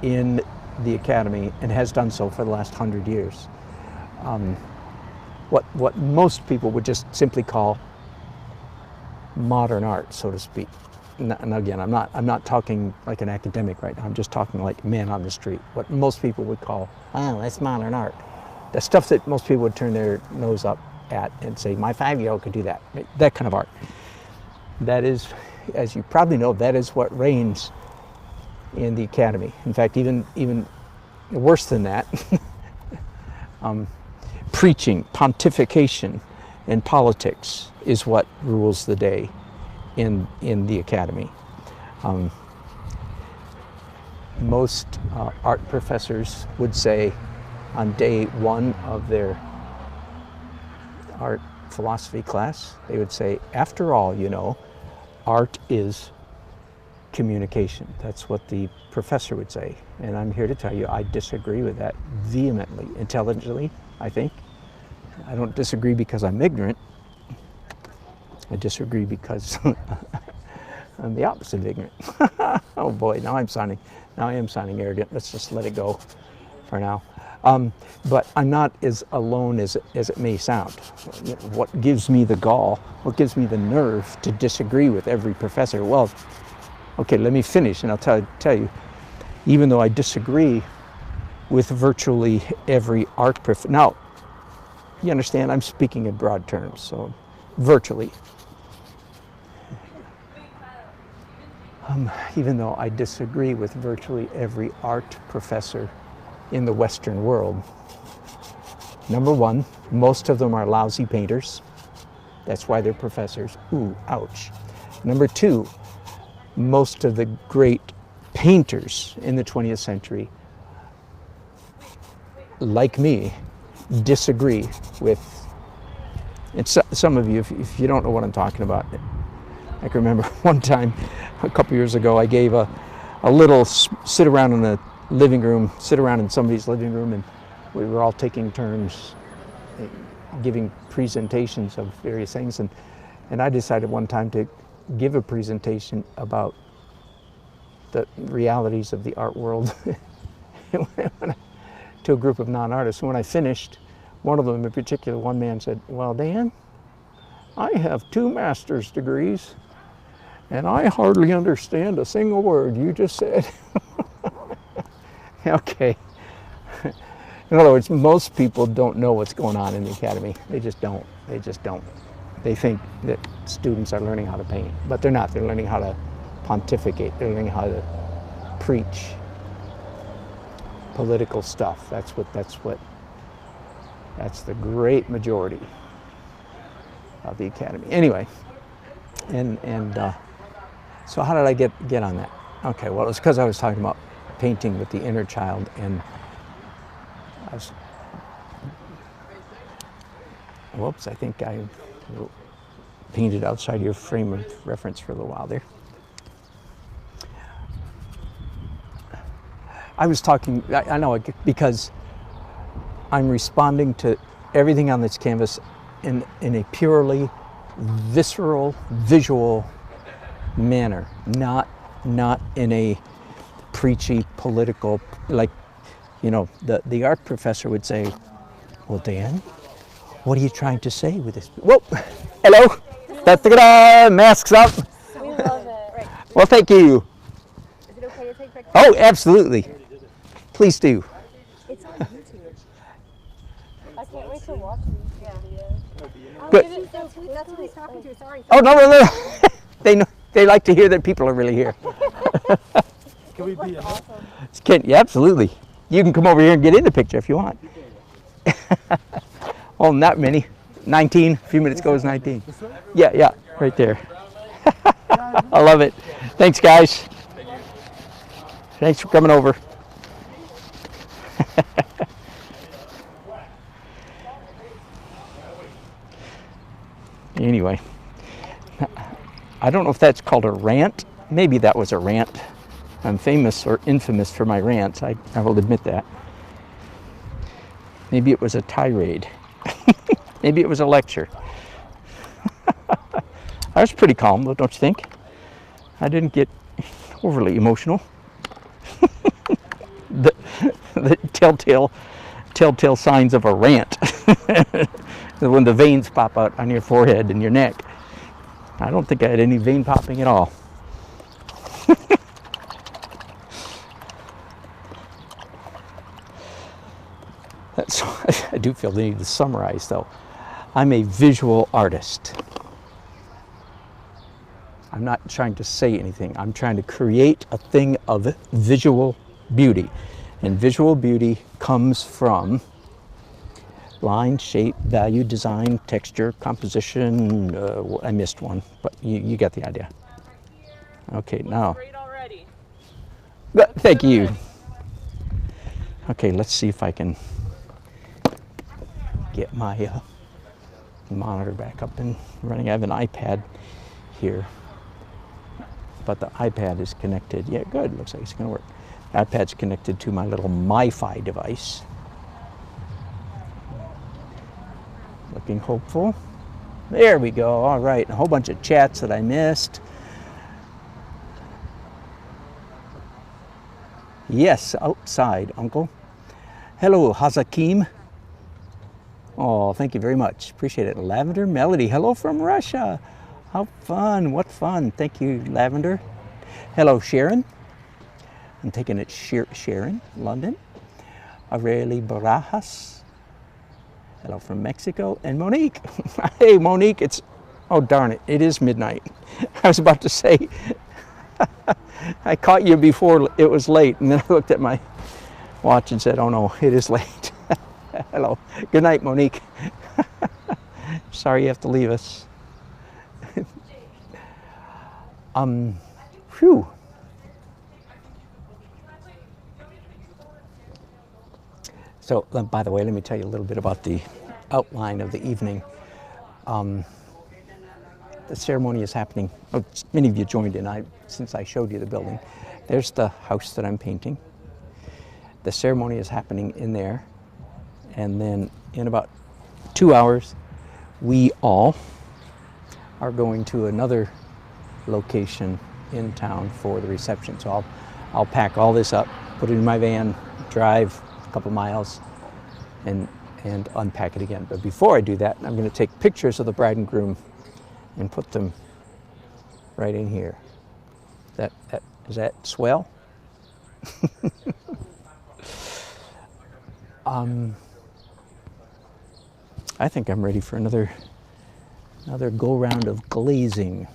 in the academy and has done so for the last 100 years. What most people would just simply call modern art, so to speak. And again, I'm not talking like an academic right now. I'm just talking like man on the street. What most people would call, oh, that's modern art. The stuff that most people would turn their nose up at and say, my 5-year-old could do that. That kind of art. That is, as you probably know, that is what reigns in the academy. In fact, even worse than that, preaching, pontification, and politics is what rules the day in the academy. Most art professors would say on day one of their art philosophy class, they would say, after all, you know, art is communication. That's what the professor would say. And I'm here to tell you I disagree with that vehemently, intelligently, I think. I don't disagree because I'm ignorant. I disagree because I'm the opposite of ignorant. Oh boy, now I am sounding arrogant. Let's just let it go for now. But I'm not as alone as it may sound. What gives me the gall, what gives me the nerve to disagree with every professor? Well, okay, let me finish and I'll tell you, even though I disagree with virtually every art professor. Now, you understand, I'm speaking in broad terms, so virtually. Even though I disagree with virtually every art professor in the Western world. Number one, most of them are lousy painters. That's why they're professors. Ooh, ouch. Number two, most of the great painters in the 20th century, like me, disagree with, and some of you, if you don't know what I'm talking about, I can remember one time, a couple years ago, I gave a little sit around in somebody's living room, and we were all taking turns giving presentations of various things, and I decided one time to give a presentation about the realities of the art world to a group of non-artists. When I finished, one of them in particular, one man said, "Well, Dan, I have 2 master's degrees, and I hardly understand a single word you just said." Okay. In other words, most people don't know what's going on in the academy. They just don't. They think that students are learning how to paint, but they're not. They're learning how to pontificate. They're learning how to preach political stuff. That's the great majority of the academy. Anyway, so how did I get on that? Okay, well, it was because I was talking about painting with the inner child, and I think I painted outside your frame of reference for a little while there. I was talking, I know, because I'm responding to everything on this canvas in a purely visceral, visual manner, not in a preachy, political, like, you know, the art professor would say, "Well, Dan, what are you trying to say with this?" Whoa, hello, da-da-da-da, masks up. We love it. Right. Well, thank you. Is it okay to take pictures? Oh, absolutely. Please do. It's on YouTube. I can't wait to watch these videos. Good. That's who he's talking to. Sorry. Oh, no. They like to hear that people are really here. Can we be Awesome. Yeah, absolutely. You can come over here and get in the picture if you want. Oh, not many. 19. A few minutes ago was 19. Yeah, right there. I love it. Thanks, guys. Thanks for coming over. Anyway, I don't know if that's called a rant. Maybe that was a rant. I'm famous or infamous for my rants. I will admit that. Maybe it was a tirade. Maybe it was a lecture. I was pretty calm, though, don't you think? I didn't get overly emotional. The telltale signs of a rant. When the veins pop out on your forehead and your neck. I don't think I had any vein popping at all. I do feel the need to summarize, though. I'm a visual artist. I'm not trying to say anything. I'm trying to create a thing of visual beauty. And visual beauty comes from line, shape, value, design, texture, composition. I missed one, but you get the idea. Okay, now. Great already. Thank you. Okay, let's see if I can get my monitor back up and running. I have an iPad here, but the iPad is connected. Yeah, good. Looks like it's going to work. iPad's connected to my little MiFi device. looking hopeful. There we go. All right, a whole bunch of chats that I missed. Yes, outside, Uncle. Hello, Hazakim. Oh, thank you very much. Appreciate it. Lavender Melody. Hello from Russia. How fun. What fun. Thank you, Lavender. Hello, Sharon. I'm taking it Sharon, London. Aureli Barajas. Hello from Mexico. And Monique. Hey, Monique, it's, oh darn it, it is midnight. I was about to say, I caught you before it was late, and then I looked at my watch and said, oh no, it is late. Hello. Good night, Monique. Sorry you have to leave us. Phew. So, by the way, let me tell you a little bit about the outline of the evening. The ceremony is happening. Oh, many of you joined in since I showed you the building. There's the house that I'm painting. The ceremony is happening in there. And then in about 2 hours, we all are going to another location in town for the reception. So I'll pack all this up, put it in my van, drive a couple miles, and unpack it again. But before I do that, I'm going to take pictures of the bride and groom and put them right in here. Is that swell? I think I'm ready for another go round of glazing.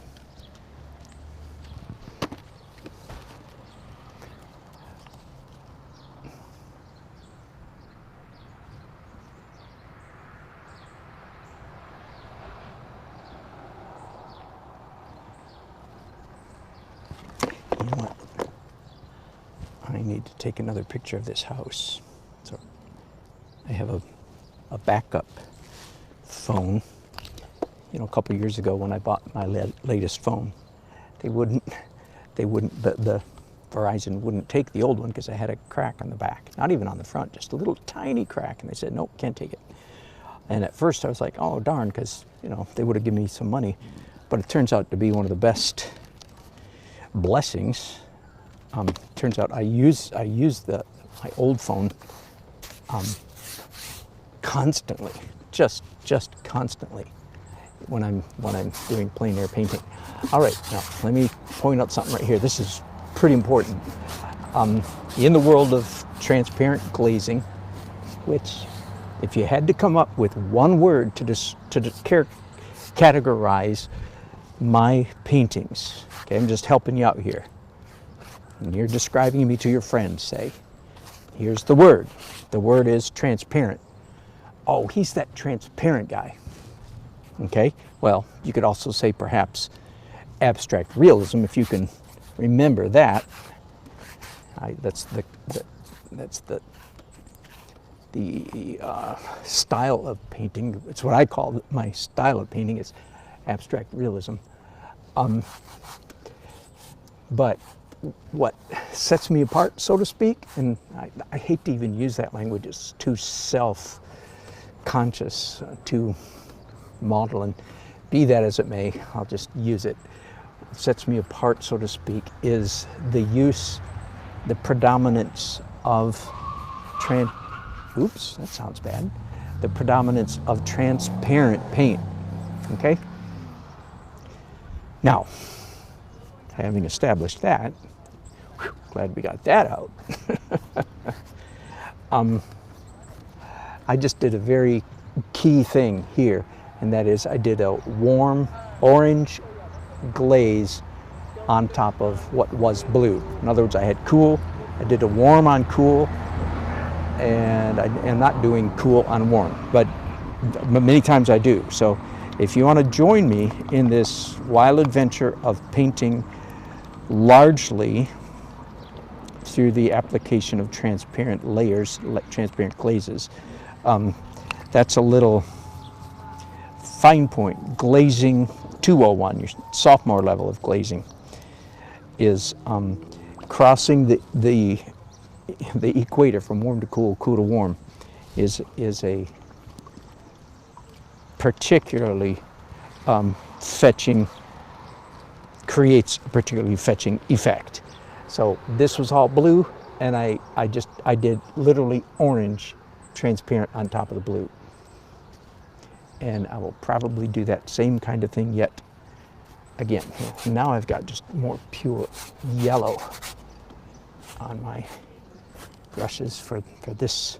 You know what? I need to take another picture of this house. So I have a backup phone. You know, a couple years ago when I bought my latest phone, the Verizon wouldn't take the old one because I had a crack on the back, not even on the front, just a little tiny crack, and they said, nope, can't take it. And at first I was like, oh darn, because you know they would have given me some money, but it turns out to be one of the best blessings. Turns out I use my old phone constantly, just constantly when I'm doing plein air painting. All right, now let me point out something right here. This is pretty important. In the world of transparent glazing, which if you had to come up with one word to categorize my paintings, okay, I'm just helping you out here. And you're describing me to your friends, say, here's the word. The word is transparent. Oh, he's that transparent guy. Okay, well, you could also say perhaps abstract realism, if you can remember that. That's the style of painting. It's what I call my style of painting, is abstract realism. But what sets me apart, so to speak, and I hate to even use that language, it's too self-conscious, too model, and be that as it may, I'll just use it. What sets me apart, so to speak, is the predominance of oops, that sounds bad. The predominance of transparent paint, okay? Now, having established that, glad we got that out. I just did a very key thing here, and that is I did a warm orange glaze on top of what was blue. In other words, I had cool, I did a warm on cool, and I am not doing cool on warm, but many times I do. So if you want to join me in this wild adventure of painting largely through the application of transparent layers, transparent glazes, that's a little fine point. Glazing 201, your sophomore level of glazing, is crossing the equator from warm to cool, cool to warm, is a particularly fetching, creates a particularly fetching effect. So this was all blue, and I did literally orange transparent on top of the blue. And I will probably do that same kind of thing yet again. Now I've got just more pure yellow on my brushes for this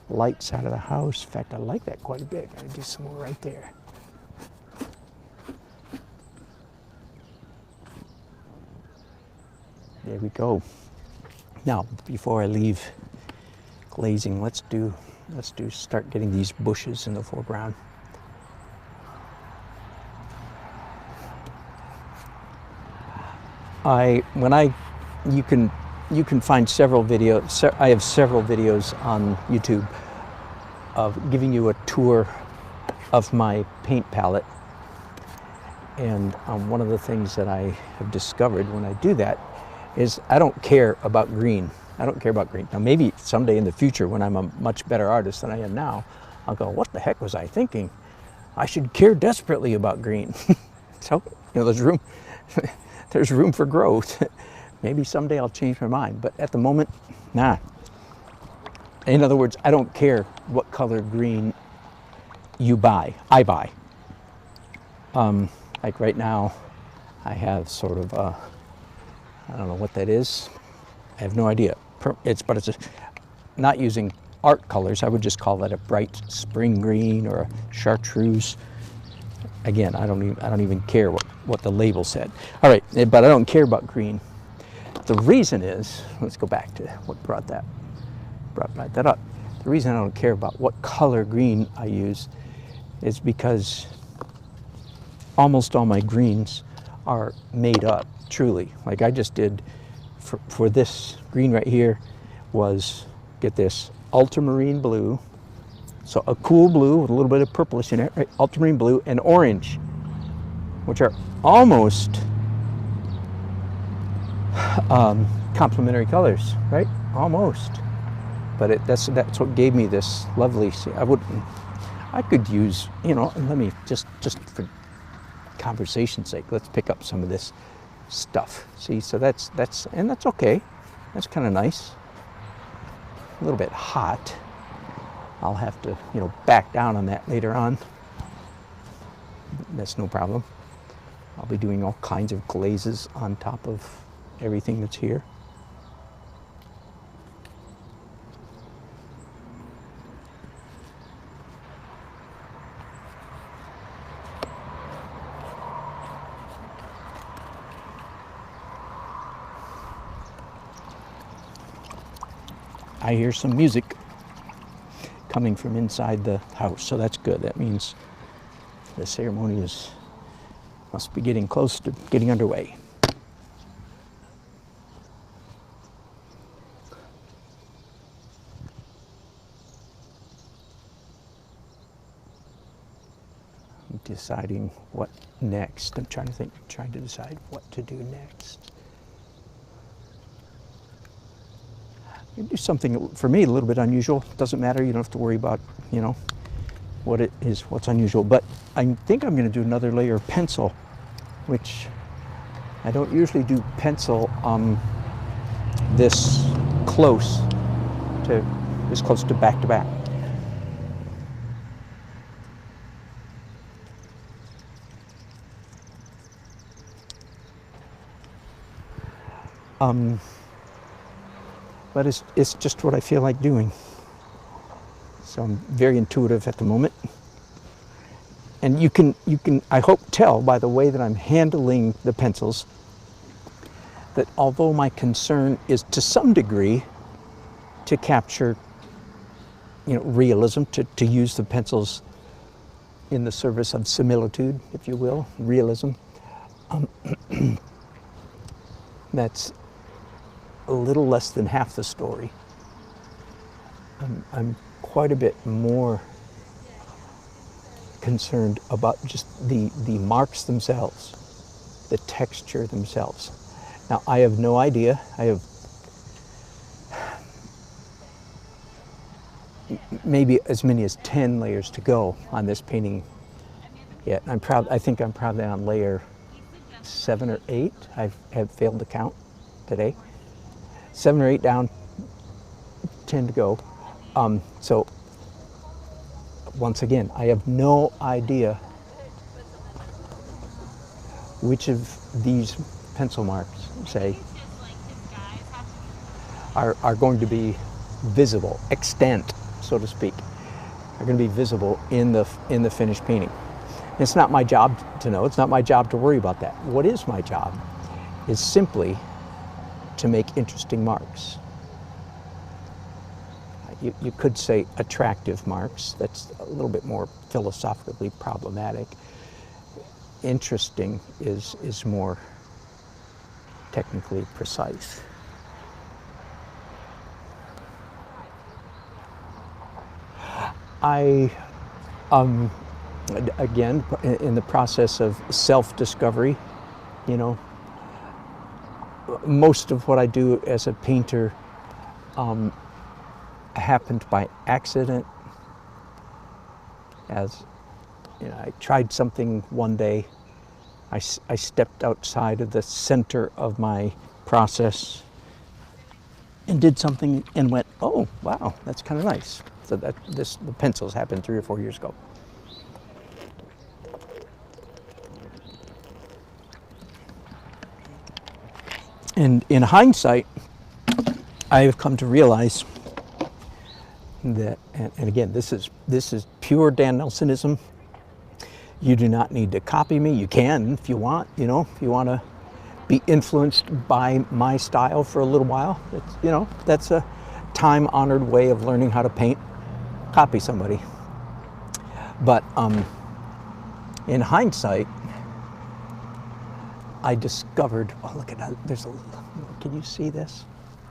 light side of the house. In fact, I like that quite a bit. I'm gonna do some more right there. There we go. Now, before I leave glazing, let's start getting these bushes in the foreground. You can find several videos. I have several videos on YouTube of giving you a tour of my paint palette. And one of the things that I have discovered when I do that is I don't care about green. I don't care about green. Now maybe someday in the future when I'm a much better artist than I am now, I'll go, what the heck was I thinking? I should care desperately about green. So, there's room for growth. Maybe someday I'll change my mind, but at the moment, nah. In other words, I don't care what color green you buy, I buy. Like right now, I have sort of I don't know what that is. I have no idea. It's not using art colors. I would just call that a bright spring green or a chartreuse. Again, I don't even care what the label said. All right, but I don't care about green. The reason is, let's go back to what brought that up. The reason I don't care about what color green I use is because almost all my greens are made up, truly. Like I just did, for this green right here was, get this, ultramarine blue. So a cool blue with a little bit of purplish in it, right? Ultramarine blue and orange, which are almost complementary colors, right? Almost. But that's what gave me this lovely, I could use, let me just for conversation's sake, let's pick up some of this stuff. See, so that's okay. That's kind of nice. A little bit hot. I'll have to, back down on that later on. That's no problem. I'll be doing all kinds of glazes on top of everything that's here. I hear some music coming from inside the house, so that's good. That means the ceremony must be getting close to getting underway. I'm deciding what next. I'm trying to decide what to do next. Do something, for me, a little bit unusual. Doesn't matter, you don't have to worry about, what it is, what's unusual. But I think I'm going to do another layer of pencil, which I don't usually do pencil this close to back to back. But it's just what I feel like doing. So I'm very intuitive at the moment. And you can, I hope, tell by the way that I'm handling the pencils that although my concern is to some degree to capture, realism, to use the pencils in the service of similitude, if you will, realism, that's a little less than half the story. I'm quite a bit more concerned about just the marks themselves, the texture themselves. Now, I have no idea. I have maybe as many as 10 layers to go on this painting Yeah, I think I'm probably on layer 7 or 8. I have failed to count today. 7 or 8 down, 10 to go. So once again, I have no idea which of these pencil marks, say, are going to be visible, extant, so to speak, are going to be visible in the finished painting. It's not my job to know. It's not my job to worry about that. What is my job is simply to make interesting marks. You could say attractive marks. That's a little bit more philosophically problematic. Interesting is more technically precise. I, again, in the process of self-discovery, you know, most of what I do as a painter happened by accident. As you know, I tried something one day. I stepped outside of the center of my process and did something and went, oh, wow, that's kind of nice. So the pencils happened 3 or 4 years ago. And in hindsight, I have come to realize that, and again, this is pure Dan Nelsonism. You do not need to copy me. You can if you want, you know, if you want to be influenced by my style for a little while. It's, you know, that's a time-honored way of learning how to paint. Copy somebody. But in hindsight, I discovered, oh, look at that, can you see this?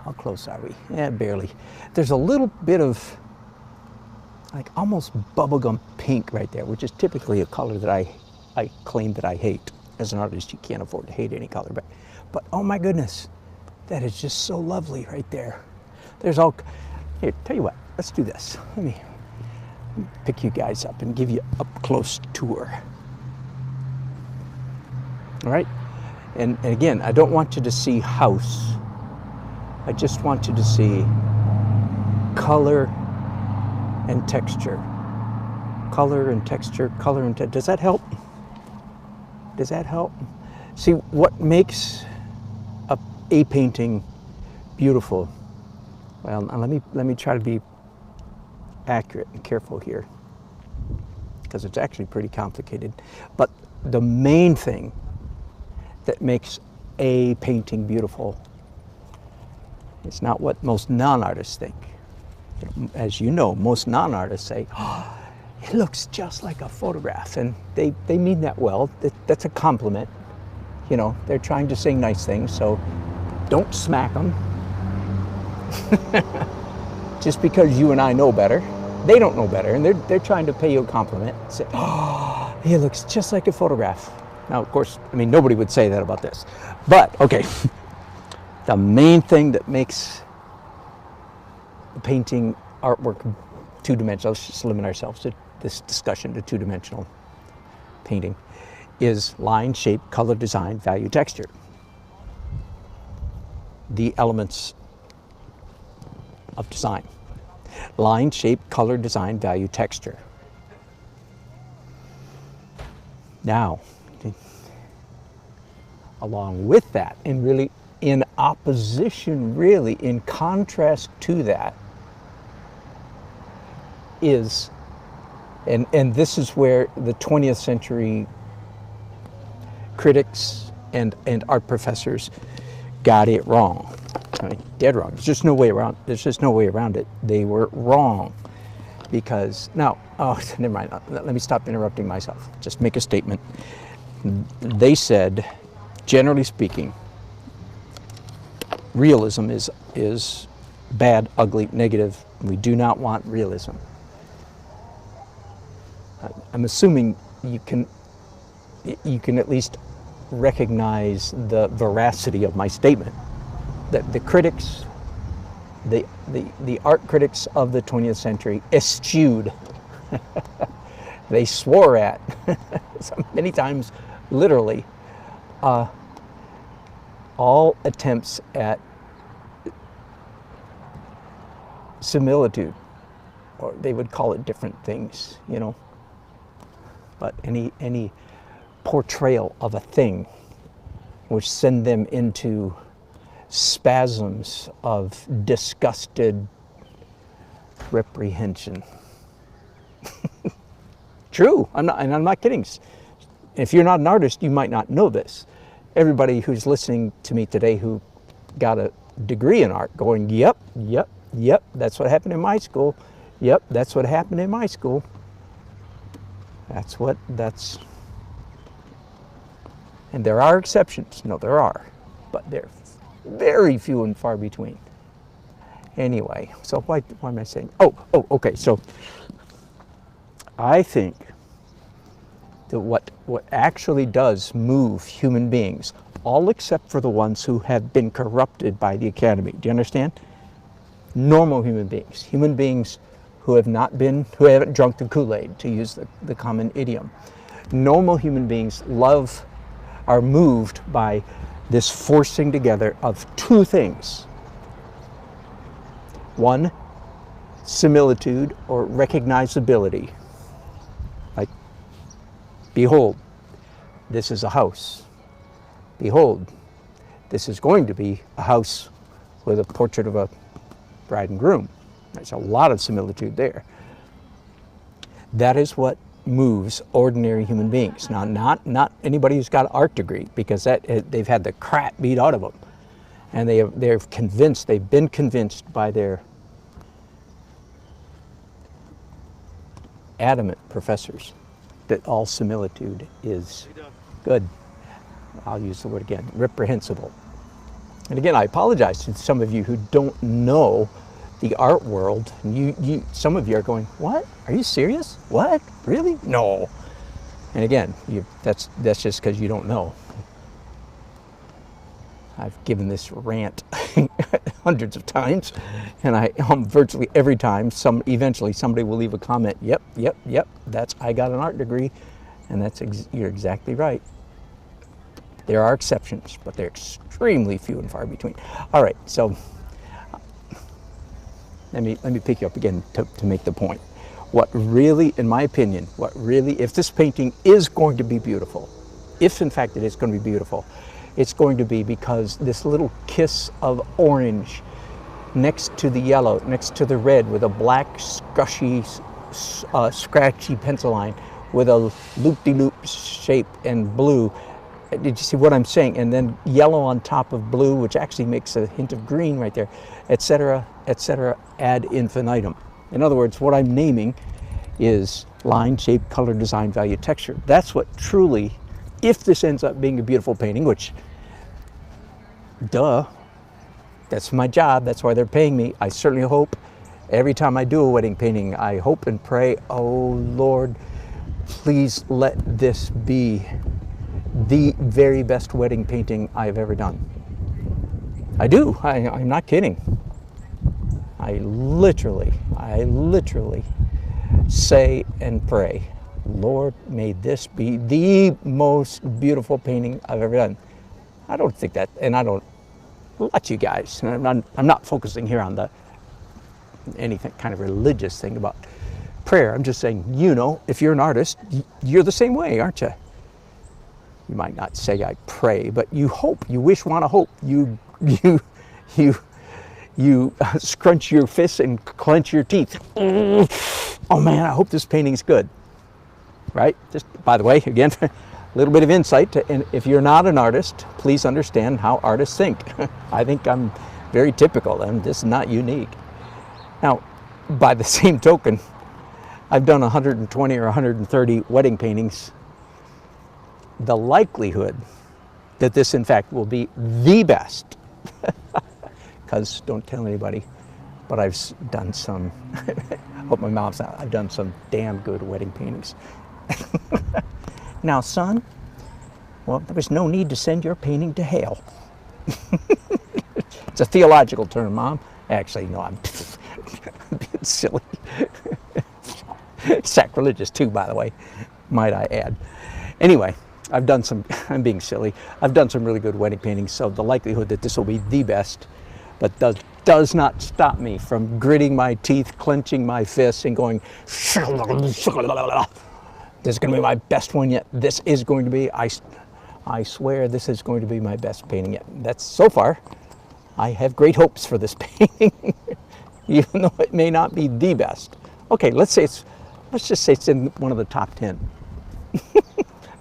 How close are we? Yeah, barely. There's a little bit of like almost bubblegum pink right there, which is typically a color that I claim that I hate. As an artist, you can't afford to hate any color, but oh my goodness, that is just so lovely right there. There's all, here, tell you what, let's do this. Let me pick you guys up and give you a up-close tour. All right? And again, I don't want you to see house. I just want you to see color and texture. Color and texture, color and texture. Does that help? Does that help? See, what makes a painting beautiful? Well, let me try to be accurate and careful here, because it's actually pretty complicated. But the main thing that makes a painting beautiful is not what most non-artists think. As you know, most non-artists say, oh, it looks just like a photograph, and they mean that well. That's a compliment. You know, they're trying to say nice things, so don't smack them. Just because you and I know better, they don't know better, and they're trying to pay you a compliment. Say, oh, it looks just like a photograph. Now, of course, I mean, nobody would say that about this. But, okay, the main thing that makes the painting artwork two-dimensional, let's just limit ourselves to this discussion to two-dimensional painting, is line, shape, color, design, value, texture. The elements of design. Line, shape, color, design, value, texture. Now, along with that, and really in opposition, really in contrast to that, is, and this is where the 20th century critics and art professors got it wrong. I mean, dead wrong. There's just no way around. There's just no way around it. They were wrong, because now, oh, never mind. Let me stop interrupting myself. Just make a statement. They said, generally speaking, realism is bad, ugly, negative. We do not want realism. I'm assuming you can at least recognize the veracity of my statement. That the critics, the art critics of the 20th century eschewed they swore at, so many times literally, all attempts at similitude, or they would call it different things, you know, but any portrayal of a thing which send them into spasms of disgusted reprehension. True, I'm not kidding. If you're not an artist, you might not know this. Everybody who's listening to me today who got a degree in art going, yep, that's what happened in my school. Yep, that's what happened in my school. And there are exceptions. No, there are, but they're very few and far between. Anyway, so why am I saying? Oh, okay. So I think that what actually does move human beings, all except for the ones who have been corrupted by the academy. Do you understand? Normal human beings who haven't drunk the Kool-Aid, to use the common idiom. Normal human beings are moved by this forcing together of two things. One, similitude or recognizability. Like, behold, this is a house. Behold, this is going to be a house with a portrait of a bride and groom. There's a lot of similitude there. That is what moves ordinary human beings. Now, not anybody who's got an art degree, because they've had the crap beat out of them, and they've been convinced by their adamant professors that all similitude is good. I'll use the word again, reprehensible. And again, I apologize to some of you who don't know the art world. Some of you are going, what? Are you serious? What? Really? No. And again, that's just because you don't know. I've given this rant hundreds of times, and virtually every time, eventually somebody will leave a comment. Yep. I got an art degree, and you're exactly right. There are exceptions, but they're extremely few and far between. All right, so let me pick you up again to make the point. What really, in my opinion, if this painting is going to be beautiful, if in fact it is going to be beautiful, it's going to be because this little kiss of orange next to the yellow, next to the red, with a black, scratchy pencil line with a loop-de-loop shape and blue. Did you see what I'm saying? And then yellow on top of blue, which actually makes a hint of green right there, etc., ad infinitum. In other words, what I'm naming is line, shape, color, design, value, texture. That's what truly, if this ends up being a beautiful painting, which, duh, that's my job, that's why they're paying me. I certainly hope every time I do a wedding painting, I hope and pray, oh Lord, please let this be the very best wedding painting I've ever done. I do. I'm not kidding. I literally say and pray, Lord, may this be the most beautiful painting I've ever done. I don't think that, and I don't let you guys, I'm not focusing here on anything kind of religious thing about prayer. I'm just saying, if you're an artist, you're the same way, aren't you? You might not say I pray, but you hope, you wish, want to hope. You scrunch your fists and clench your teeth. Oh man, I hope this painting's good. Right? Just, by the way, again, a little bit of insight. And if you're not an artist, please understand how artists think. I think I'm very typical, and this is not unique. Now, by the same token, I've done 120 or 130 wedding paintings. The likelihood that this, in fact, will be the best, because don't tell anybody, but I've done some, hope my mom's not, I've done some damn good wedding paintings. Now, son, well, there was no need to send your painting to hell. It's a theological term, Mom. Actually, no, I'm being silly. Sacrilegious too, by the way, might I add. Anyway, I've done some, I'm being silly, I've done some really good wedding paintings, so the likelihood that this will be the best, but does not stop me from gritting my teeth, clenching my fists, and going, this is going to be my best one yet. This is going to be, I swear this is going to be my best painting yet. That's so far, I have great hopes for this painting, even though it may not be the best. Okay, let's just say it's in one of the top 10.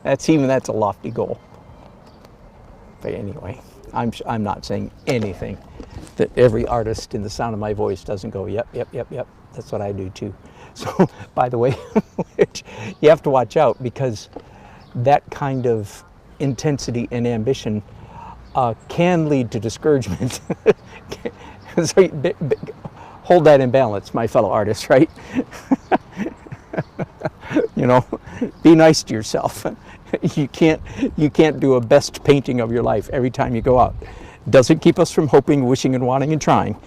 That's a lofty goal. But anyway, I'm not saying anything that every artist in the sound of my voice doesn't go, yep, that's what I do too. So, by the way, you have to watch out, because that kind of intensity and ambition can lead to discouragement. So hold that in balance, my fellow artists, right? You know, be nice to yourself. You can't do a best painting of your life every time you go out. Doesn't keep us from hoping, wishing, and wanting, and trying,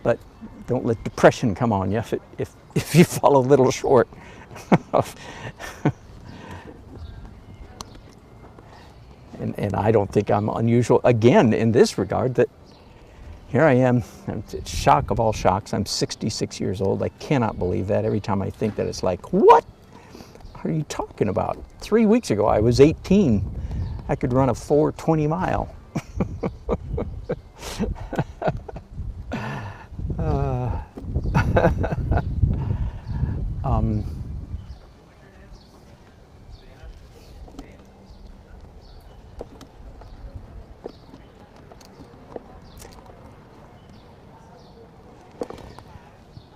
but don't let depression come on you if you fall a little short. And I don't think I'm unusual again in this regard, that here I am, it's shock of all shocks, I'm 66 years old. I cannot believe that. Every time I think that, it's like, what are you talking about? 3 weeks ago I was 18. I could run a 4:20 mile.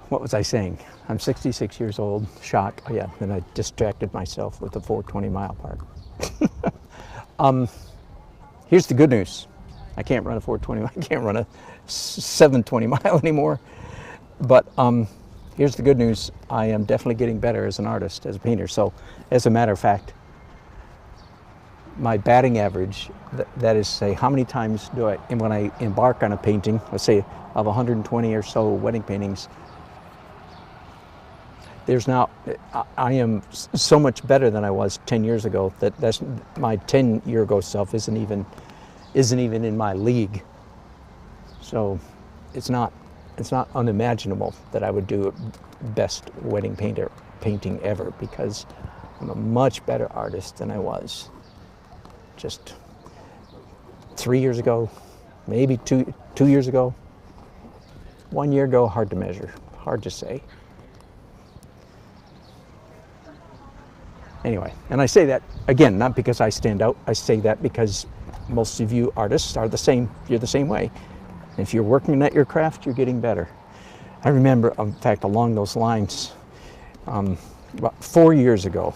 What was I saying? I'm 66 years old, shock. Oh yeah, then I distracted myself with the 4:20 mile part. Here's the good news. I can't run a 4:20, I can't run a 7:20 mile anymore. But here's the good news. I am definitely getting better as an artist, as a painter. So as a matter of fact, my batting average, that is, say, how many times do I, and when I embark on a painting, let's say of 120 or so wedding paintings, there's now, I am so much better than I was 10 years ago that's my 10-year ago self isn't even in my league. So it's not unimaginable that I would do a best wedding painting ever, because I'm a much better artist than I was just 3 years ago, maybe two years ago, 1 year ago. Hard to measure, hard to say. Anyway, and I say that, again, not because I stand out. I say that because most of you artists are the same. You're the same way. If you're working at your craft, you're getting better. I remember, in fact, along those lines, about 4 years ago,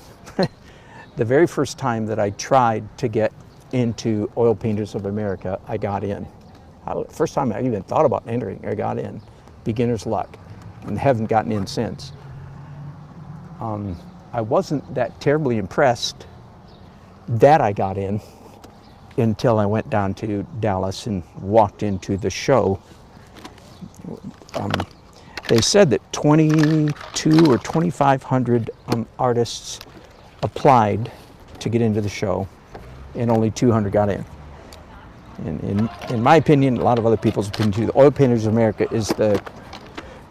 the very first time that I tried to get into Oil Painters of America, I got in. First time I even thought about entering, I got in. Beginner's luck, and haven't gotten in since. I wasn't that terribly impressed that I got in until I went down to Dallas and walked into the show. They said that 22 or 2,500 artists applied to get into the show, and only 200 got in. And in my opinion, a lot of other people's opinion too, the Oil Painters of America is the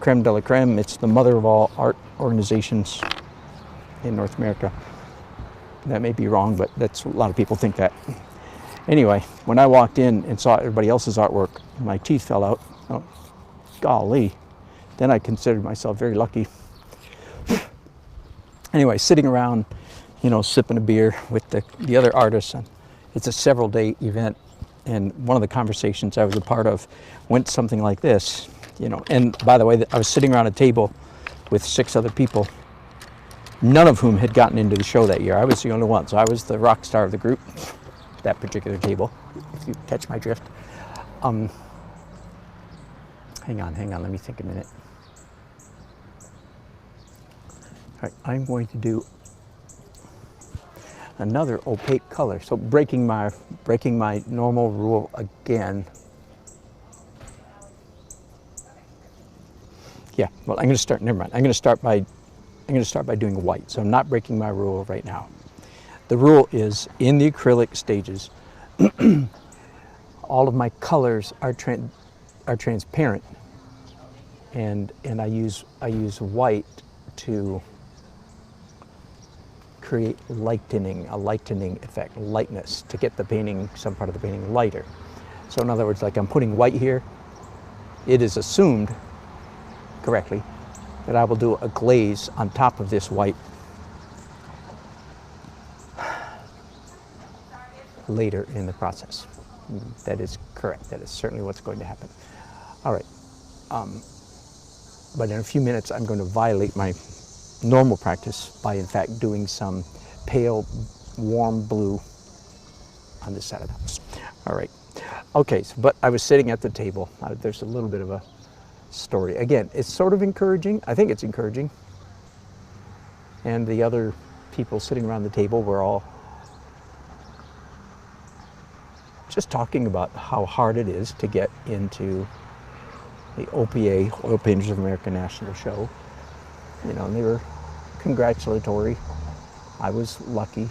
creme de la creme. It's the mother of all art organizations in North America. That may be wrong, but that's a lot of people think that. Anyway, when I walked in and saw everybody else's artwork, my teeth fell out. Oh, golly. Then I considered myself very lucky. Anyway, sitting around, you know, sipping a beer with the other artists. It's a several-day event, and one of the conversations I was a part of went something like this, you know. And by the way, I was sitting around a table with 6 other people, none of whom had gotten into the show that year. I was the only one, so I was the rock star of the group, that particular table, if you catch my drift. Hang on, let me think a minute. All right, I'm going to do another opaque color. So breaking my normal rule again. Yeah, well, I'm going to start, never mind. I'm going to start by I'm going to start by doing white, so I'm not breaking my rule right now. The rule is in the acrylic stages, all of my colors are transparent, and I use white to create lightening, a lightening effect, lightness, to get the painting, some part of the painting lighter. So in other words, like I'm putting white here, it is assumed correctly that I will do a glaze on top of this white later in the process. That is correct. That is certainly what's going to happen. All right. But in a few minutes, I'm going to violate my normal practice by, in fact, doing some pale, warm blue on this side of the house. All right. Okay, so, but I was sitting at the table. There's a little bit of a story. Again, it's sort of encouraging. I think it's encouraging. And the other people sitting around the table were all just talking about how hard it is to get into the OPA, Oil Painters of America National Show. You know, and they were congratulatory. I was lucky.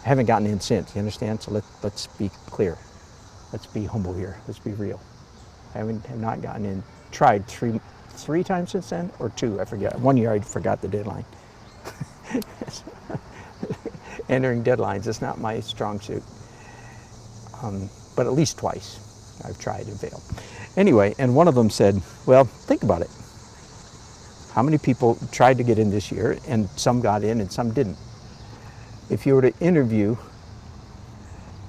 I haven't gotten in since, you understand? So let's be clear. Let's be humble here. Let's be real. I have not gotten in. Tried three times since then, or two, I forget. 1 year I forgot the deadline. Entering deadlines is not my strong suit. But at least twice I've tried and failed. Anyway, and one of them said, well, think about it. How many people tried to get in this year, and some got in and some didn't? If you were to interview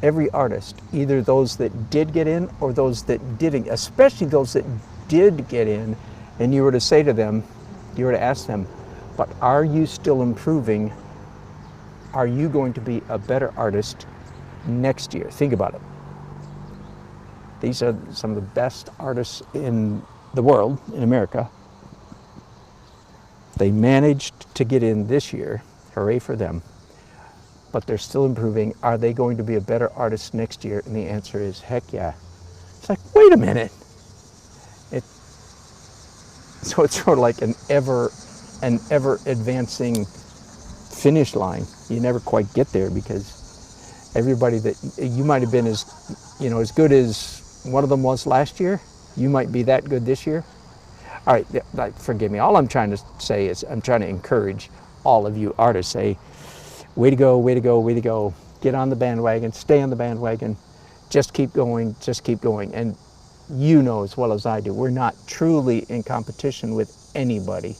every artist, either those that did get in or those that didn't, especially those that did get in, and you were to say to them, you were to ask them, but are you still improving? Are you going to be a better artist next year? Think about it. These are some of the best artists in the world, in America. They managed to get in this year, hooray for them, but they're still improving. Are they going to be a better artist next year? And the answer is, heck yeah. It's like, wait a minute. So it's sort of like an ever advancing finish line. You never quite get there because everybody that you might have been as good as one of them was last year, you might be that good this year. All right, forgive me. All I'm trying to say is I'm trying to encourage all of you artists. Say, way to go, way to go, way to go. Get on the bandwagon, stay on the bandwagon. Just keep going, just keep going. And you know as well as I do, we're not truly in competition with anybody.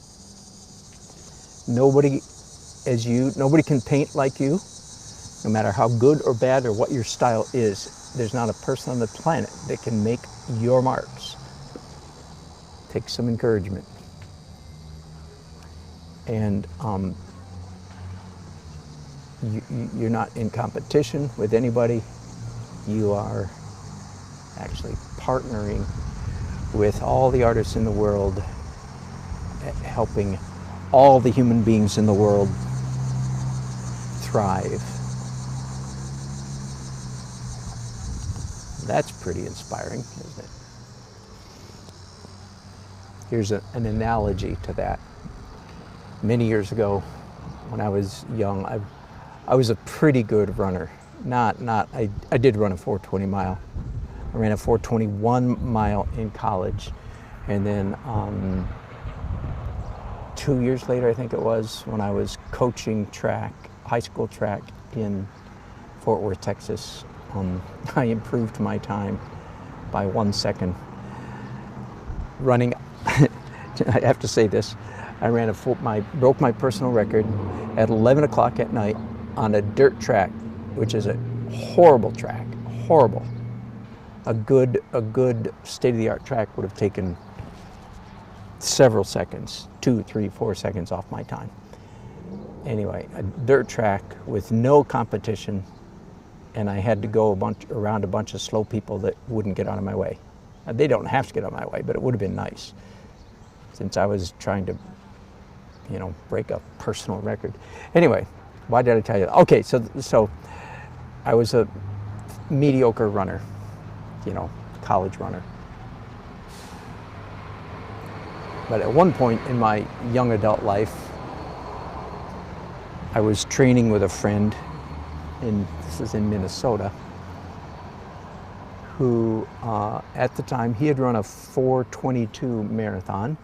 Nobody nobody can paint like you, no matter how good or bad or what your style is. There's not a person on the planet that can make your marks. Take some encouragement. And you're not in competition with anybody. You are actually partnering with all the artists in the world, helping all the human beings in the world thrive. That's pretty inspiring, isn't it? Here's an analogy to that. Many years ago, when I was young, I was a pretty good runner. I did run a 420 mile. I ran a 421 mile in college. And then 2 years later, I think it was, when I was coaching track, high school track in Fort Worth, Texas, I improved my time by 1 second. Running, I have to say this, I ran broke my personal record at 11 o'clock at night on a dirt track, which is a horrible track, horrible. A good state-of-the-art track would have taken several seconds, 2, 3, 4 seconds off my time. Anyway, a dirt track with no competition, and I had to go around a bunch of slow people that wouldn't get out of my way. They don't have to get out of my way, but it would have been nice, since I was trying to, break a personal record. Anyway, why did I tell you that? Okay, so I was a mediocre runner, college runner. But at one point in my young adult life, I was training with a friend this is in Minnesota, who at the time he had run a 4:22 marathon,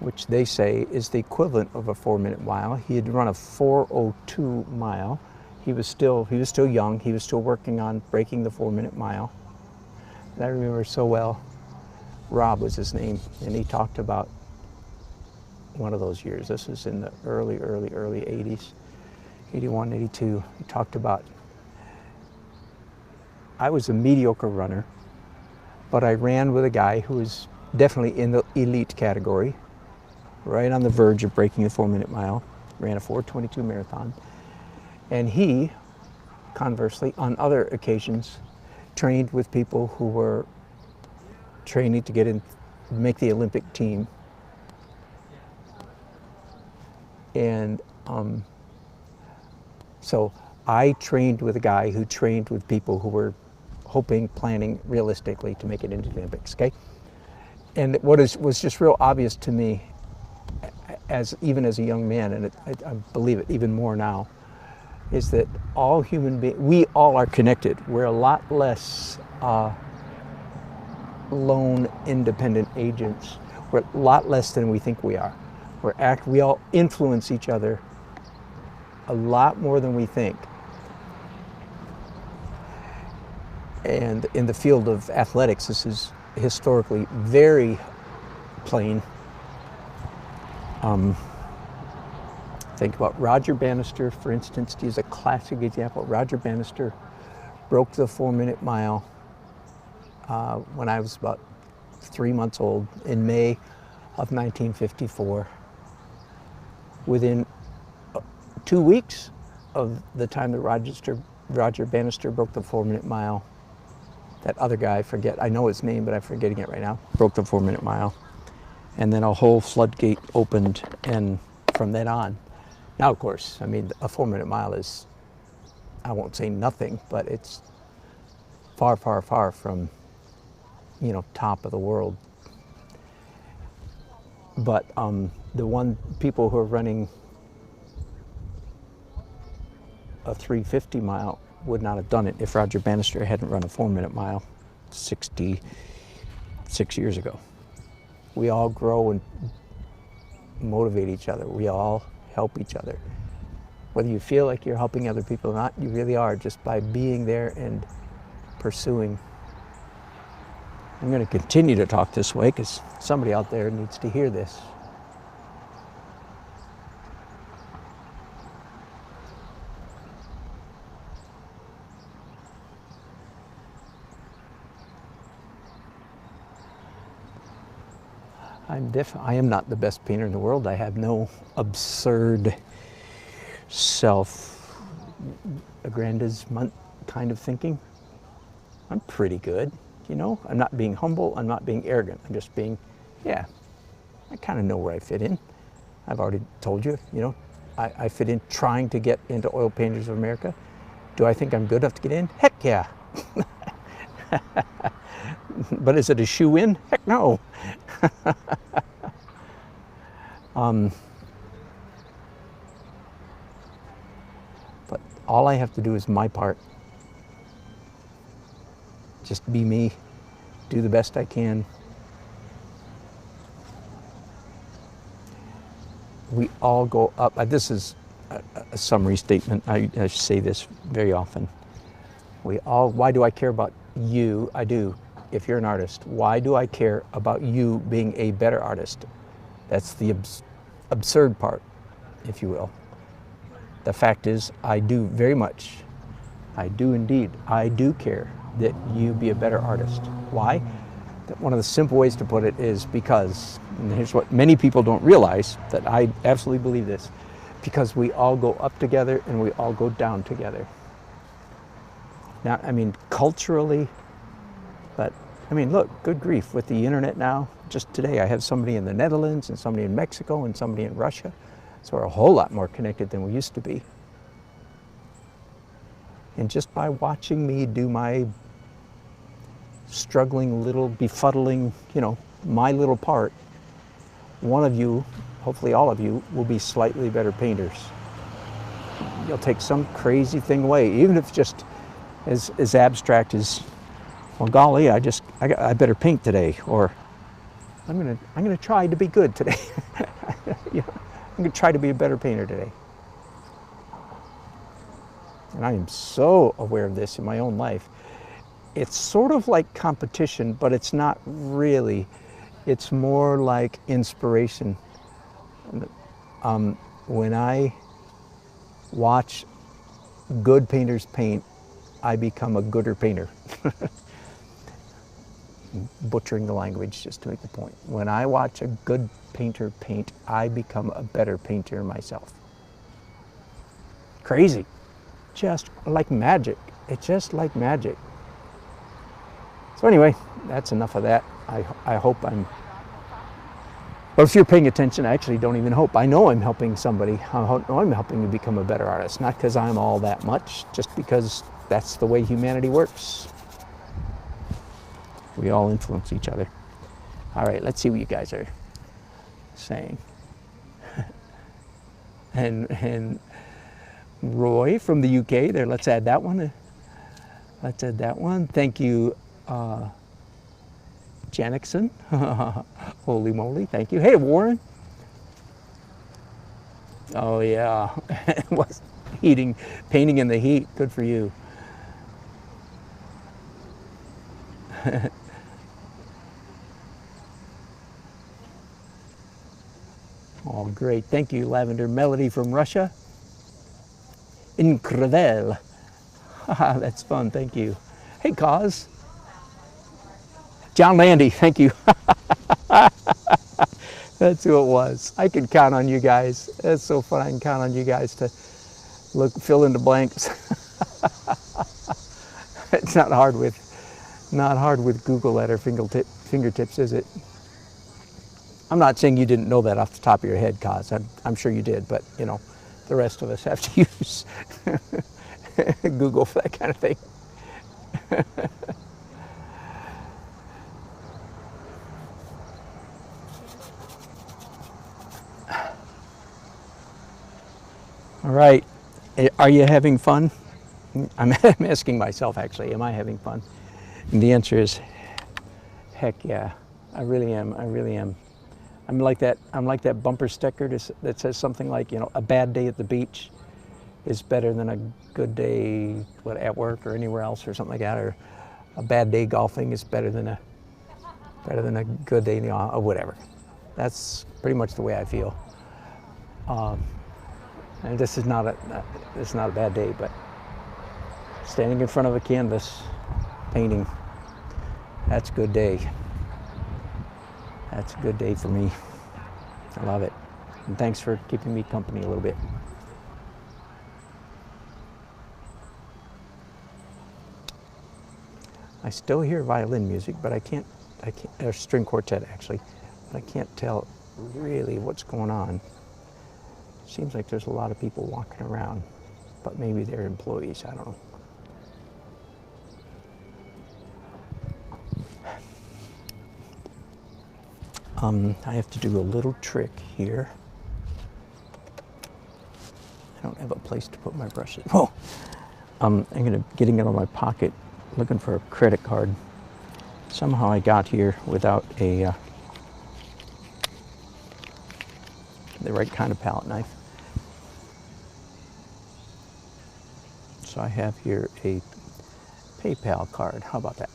which they say is the equivalent of a 4-minute mile. He had run a 4:02 mile. He was still young. He was still working on breaking the 4-minute mile. And I remember so well. Rob was his name, and he talked about one of those years. This was in the early 80s, 81, 82. He talked about, I was a mediocre runner, but I ran with a guy who was definitely in the elite category, right on the verge of breaking the 4-minute mile, ran a 4:22 marathon. And he, conversely, on other occasions, trained with people who were training to get in, make the Olympic team. And so I trained with a guy who trained with people who were hoping, planning realistically to make it into the Olympics, okay? And what was just real obvious to me, even as a young man, and I believe it even more now, is that all human beings, we all are connected. We're a lot less lone, independent agents. We're a lot less than we think we are. We all influence each other a lot more than we think. And in the field of athletics, this is historically very plain. Think about Roger Bannister, for instance, to use a classic example. Roger Bannister broke the 4-minute mile when I was about 3 months old in May of 1954. Within 2 weeks of the time that Roger Bannister broke the 4-minute mile, that other guy, I know his name, but I'm forgetting it right now, broke the 4-minute mile. And then a whole floodgate opened, and from then on. Now, of course, I mean, a 4-minute mile is, I won't say nothing, but it's far, far, far from, top of the world. But the people who are running a 350 mile would not have done it if Roger Bannister hadn't run a 4-minute mile 66 years ago. We all grow and motivate each other. We all help each other. Whether you feel like you're helping other people or not, you really are, just by being there and pursuing. I'm going to continue to talk this way because somebody out there needs to hear this. I am not the best painter in the world. I have no absurd self-aggrandizement kind of thinking. I'm pretty good, I'm not being humble, I'm not being arrogant. I'm just being, I kind of know where I fit in. I've already told you, I fit in trying to get into Oil Painters of America. Do I think I'm good enough to get in? Heck yeah. But is it a shoe-in? Heck no. But all I have to do is my part. Just be me, do the best I can. We all go up. This is a summary statement. I say this very often. Why do I care about you? I do. If you're an artist, why do I care about you being a better artist? That's the absurd part, if you will. The fact is, I do very much. I do indeed. I do care that you be a better artist. Why? One of the simple ways to put it is because, and here's what many people don't realize, that I absolutely believe this, because we all go up together and we all go down together. Now, I mean, culturally, but I mean, look, good grief, with the internet now, just today I have somebody in the Netherlands and somebody in Mexico and somebody in Russia. So we're a whole lot more connected than we used to be. And just by watching me do my struggling little, befuddling, my little part, one of you, hopefully all of you, will be slightly better painters. You'll take some crazy thing away, even if it's just as abstract as, well, golly, I better paint today, or I'm gonna try to be good today. You know, I'm gonna try to be a better painter today. And I am so aware of this in my own life. It's sort of like competition, but it's not really. It's more like inspiration. When I watch good painters paint, I become a gooder painter. Butchering the language just to make the point. When I watch a good painter paint, I become a better painter myself. Crazy. Just like magic. It's just like magic. So anyway, that's enough of that. I hope I'm, well, if you're paying attention, I actually don't even hope. I know I'm helping somebody. I'm helping you become a better artist. Not because I'm all that much, just because that's the way humanity works. We all influence each other. All right, let's see what you guys are saying. And Roy from the UK there, let's add that one. Let's add that one. Thank you, Janikson. Holy moly, thank you. Hey, Warren. Oh yeah, was painting in the heat. Good for you. Oh, great. Thank you, Lavender Melody from Russia. Incredible. That's fun. Thank you. Hey, Cause. John Landy. Thank you. That's who it was. I can count on you guys. That's so fun. I can count on you guys to fill in the blanks. It's not hard with Google at our fingertips, is it? I'm not saying you didn't know that off the top of your head, Cause. I'm sure you did, but you know, the rest of us have to use Google for that kind of thing. All right, are you having fun? I'm asking myself, actually, am I having fun? And the answer is, heck yeah, I really am. I really am. I'm like that bumper sticker that says something like, you know, a bad day at the beach is better than a good day at work or anywhere else or something like that, or a bad day golfing is better than a good day or whatever. That's pretty much the way I feel. And this is not a bad day, but standing in front of a canvas, painting, that's a good day. That's a good day for me. I love it. And thanks for keeping me company a little bit. I still hear violin music, but I can't, or string quartet actually, but I can't tell really what's going on. Seems like there's a lot of people walking around, but maybe they're employees, I don't know. I have to do a little trick here. I don't have a place to put my brushes. Whoa! I'm getting it out of my pocket, looking for a credit card. Somehow I got here without the right kind of palette knife. So I have here a PayPal card. How about that?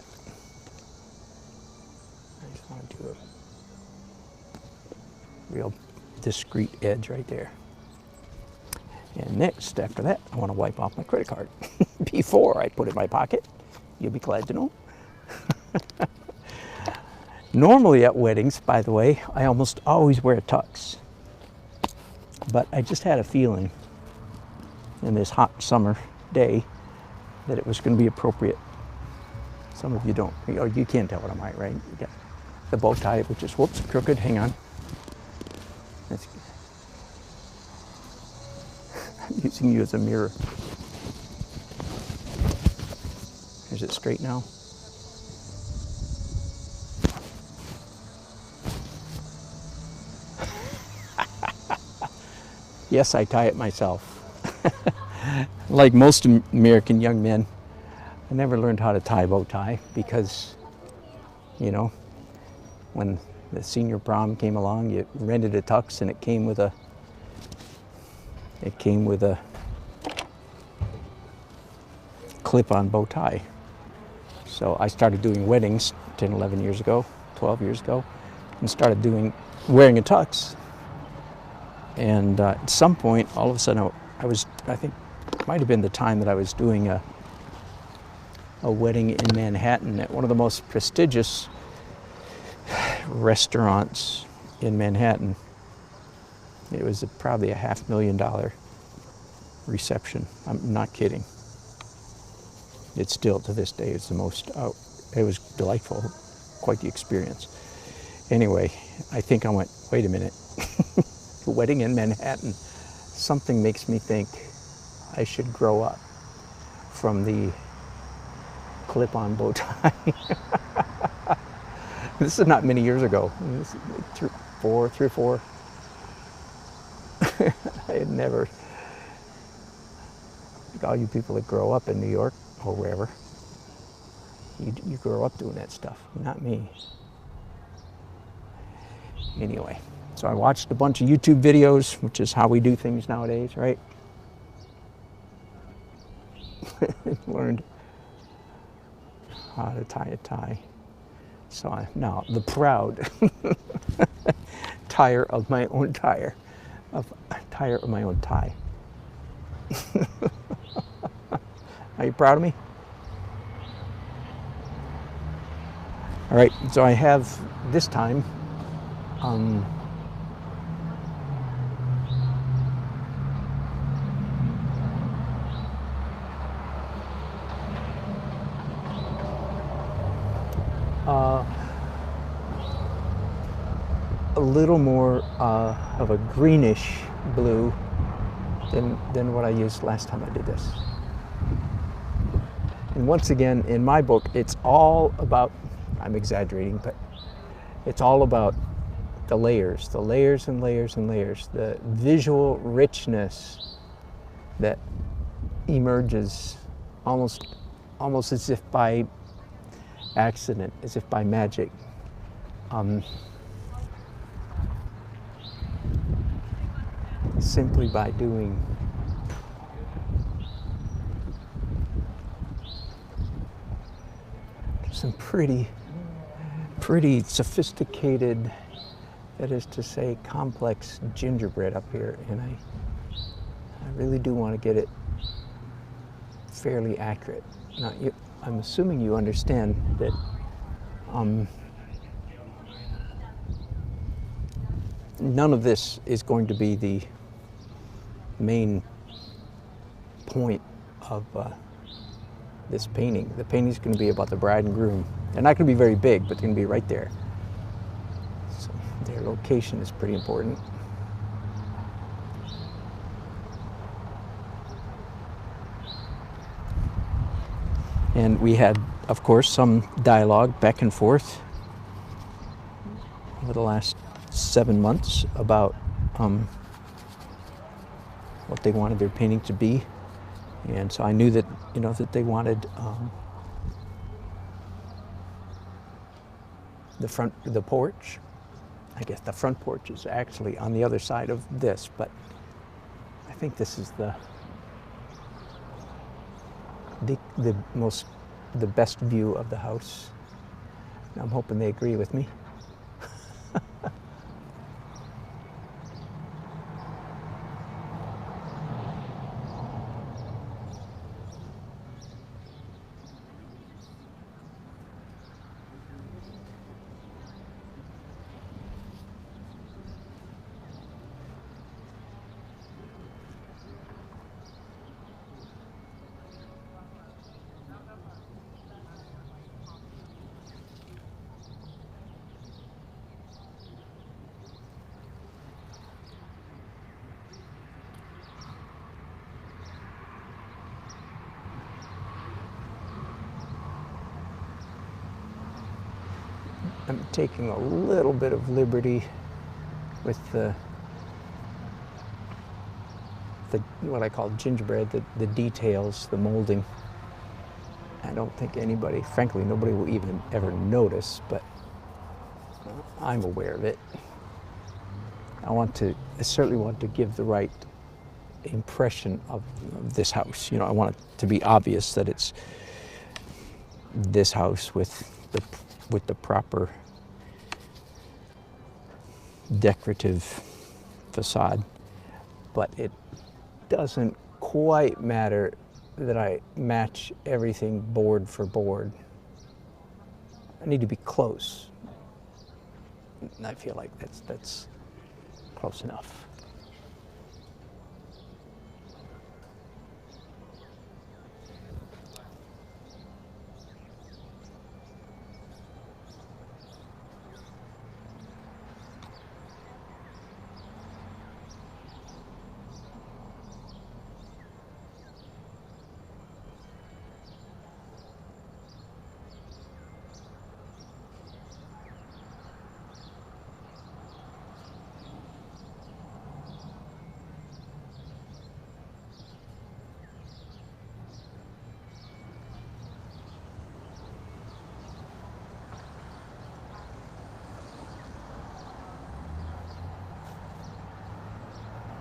I just want to do a real discreet edge right there. And next, after that, I want to wipe off my credit card before I put it in my pocket. You'll be glad to know. Normally at weddings, by the way, I almost always wear a tux. But I just had a feeling in this hot summer day that it was going to be appropriate. Some of you don't, or you can't tell what I'm at, right? You got the bow tie, which is, whoops, crooked, hang on. That's, I'm using you as a mirror. Is it straight now? Yes, I tie it myself. Like most American young men, I never learned how to tie a bow tie because, you know, when the senior prom came along, you rented a tux and it came with a clip-on bow tie. So I started doing weddings 10, 11 years ago, 12 years ago, and started wearing a tux. And at some point, all of a sudden, I think it might have been the time that I was doing a wedding in Manhattan at one of the most prestigious restaurants in Manhattan. It was probably a $500,000 reception. I'm not kidding. It's still, to this day, it's the most, it was delightful, quite the experience. Anyway, I think I went, wait a minute, a wedding in Manhattan, something makes me think I should grow up from the clip-on bow tie. This is not many years ago, this is like 3 or 4. I had never, like all you people that grow up in New York or wherever, you grow up doing that stuff, not me. Anyway, so I watched a bunch of YouTube videos, which is how we do things nowadays, right? Learned how to tie a tie. So I'm now the proud tire of my own tire, tire of my own tie. Are you proud of me? All right, so I have this time a little more of a greenish blue than what I used last time I did this. And once again, in my book, it's all about, I'm exaggerating, but it's all about the layers and layers and layers, the visual richness that emerges almost as if by accident, as if by magic. Simply by doing some pretty sophisticated, that is to say, complex gingerbread up here, and I really do want to get it fairly accurate. Now, I'm assuming you understand that none of this is going to be the main point of this painting. The painting is going to be about the bride and groom. They're not going to be very big, but they're going to be right there. So their location is pretty important. And we had, of course, some dialogue back and forth over the last 7 months about what they wanted their painting to be. And so I knew that, that they wanted the porch. I guess the front porch is actually on the other side of this, but I think this is the best view of the house. And I'm hoping they agree with me. I'm taking a little bit of liberty with the what I call gingerbread, the details, the molding. I don't think anybody, frankly, nobody will even ever notice, but I'm aware of it. I certainly want to give the right impression of this house. You know, I want it to be obvious that it's this house with the proper decorative facade, but it doesn't quite matter that I match everything board for board. I need to be close. And I feel like that's close enough.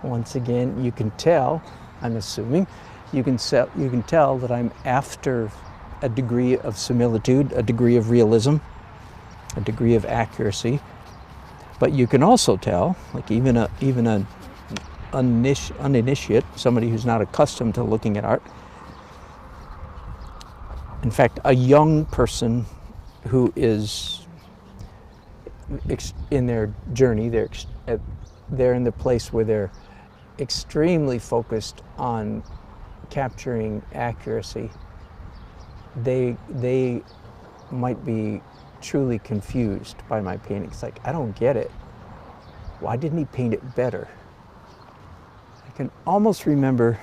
Once again, you can tell, I'm assuming, you can tell that I'm after a degree of similitude, a degree of realism, a degree of accuracy. But you can also tell, like even an uninitiate, somebody who's not accustomed to looking at art, in fact, a young person who is in their journey, they're in the place where they're extremely focused on capturing accuracy. They might be truly confused by my paintings. Like, I don't get it. Why didn't he paint it better? I can almost remember,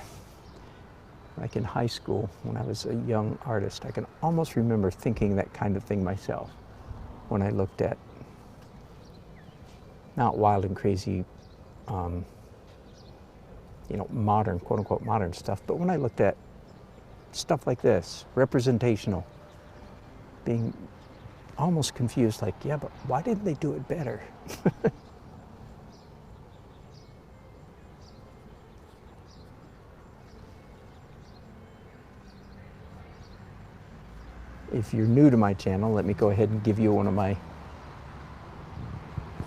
like in high school, when I was a young artist, I can almost remember thinking that kind of thing myself when I looked at, not wild and crazy, you know, modern, quote unquote, modern stuff, but when I looked at stuff like this, representational, being almost confused, like, yeah, but why didn't they do it better? If you're new to my channel, let me go ahead and give you one of my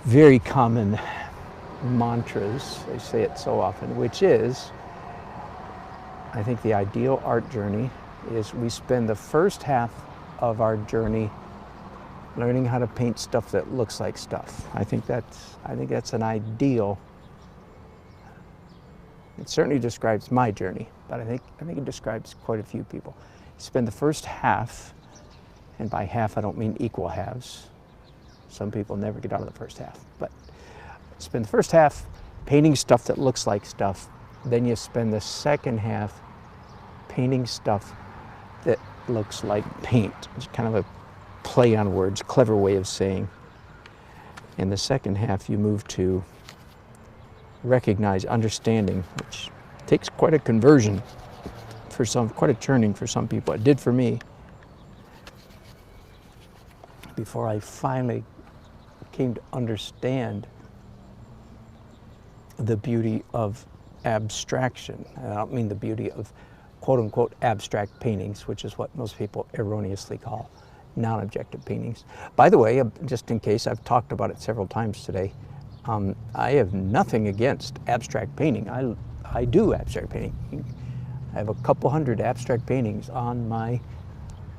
very common mantras. I say it so often, which is, I think the ideal art journey is we spend the first half of our journey learning how to paint stuff that looks like stuff. I think that's an ideal. It certainly describes my journey, but I think it describes quite a few people. You spend the first half, and by half I don't mean equal halves. Some people never get out of the first half, but spend the first half painting stuff that looks like stuff. Then you spend the second half painting stuff that looks like paint. It's kind of a play on words, clever way of saying. In the second half, you move to recognize understanding, which takes quite a conversion for some, quite a turning for some people. It did for me. Before I finally came to understand the beauty of abstraction. And I don't mean the beauty of quote unquote abstract paintings, which is what most people erroneously call non-objective paintings. By the way, just in case, I've talked about it several times today, I have nothing against abstract painting. I do abstract painting. I have a couple hundred abstract paintings on my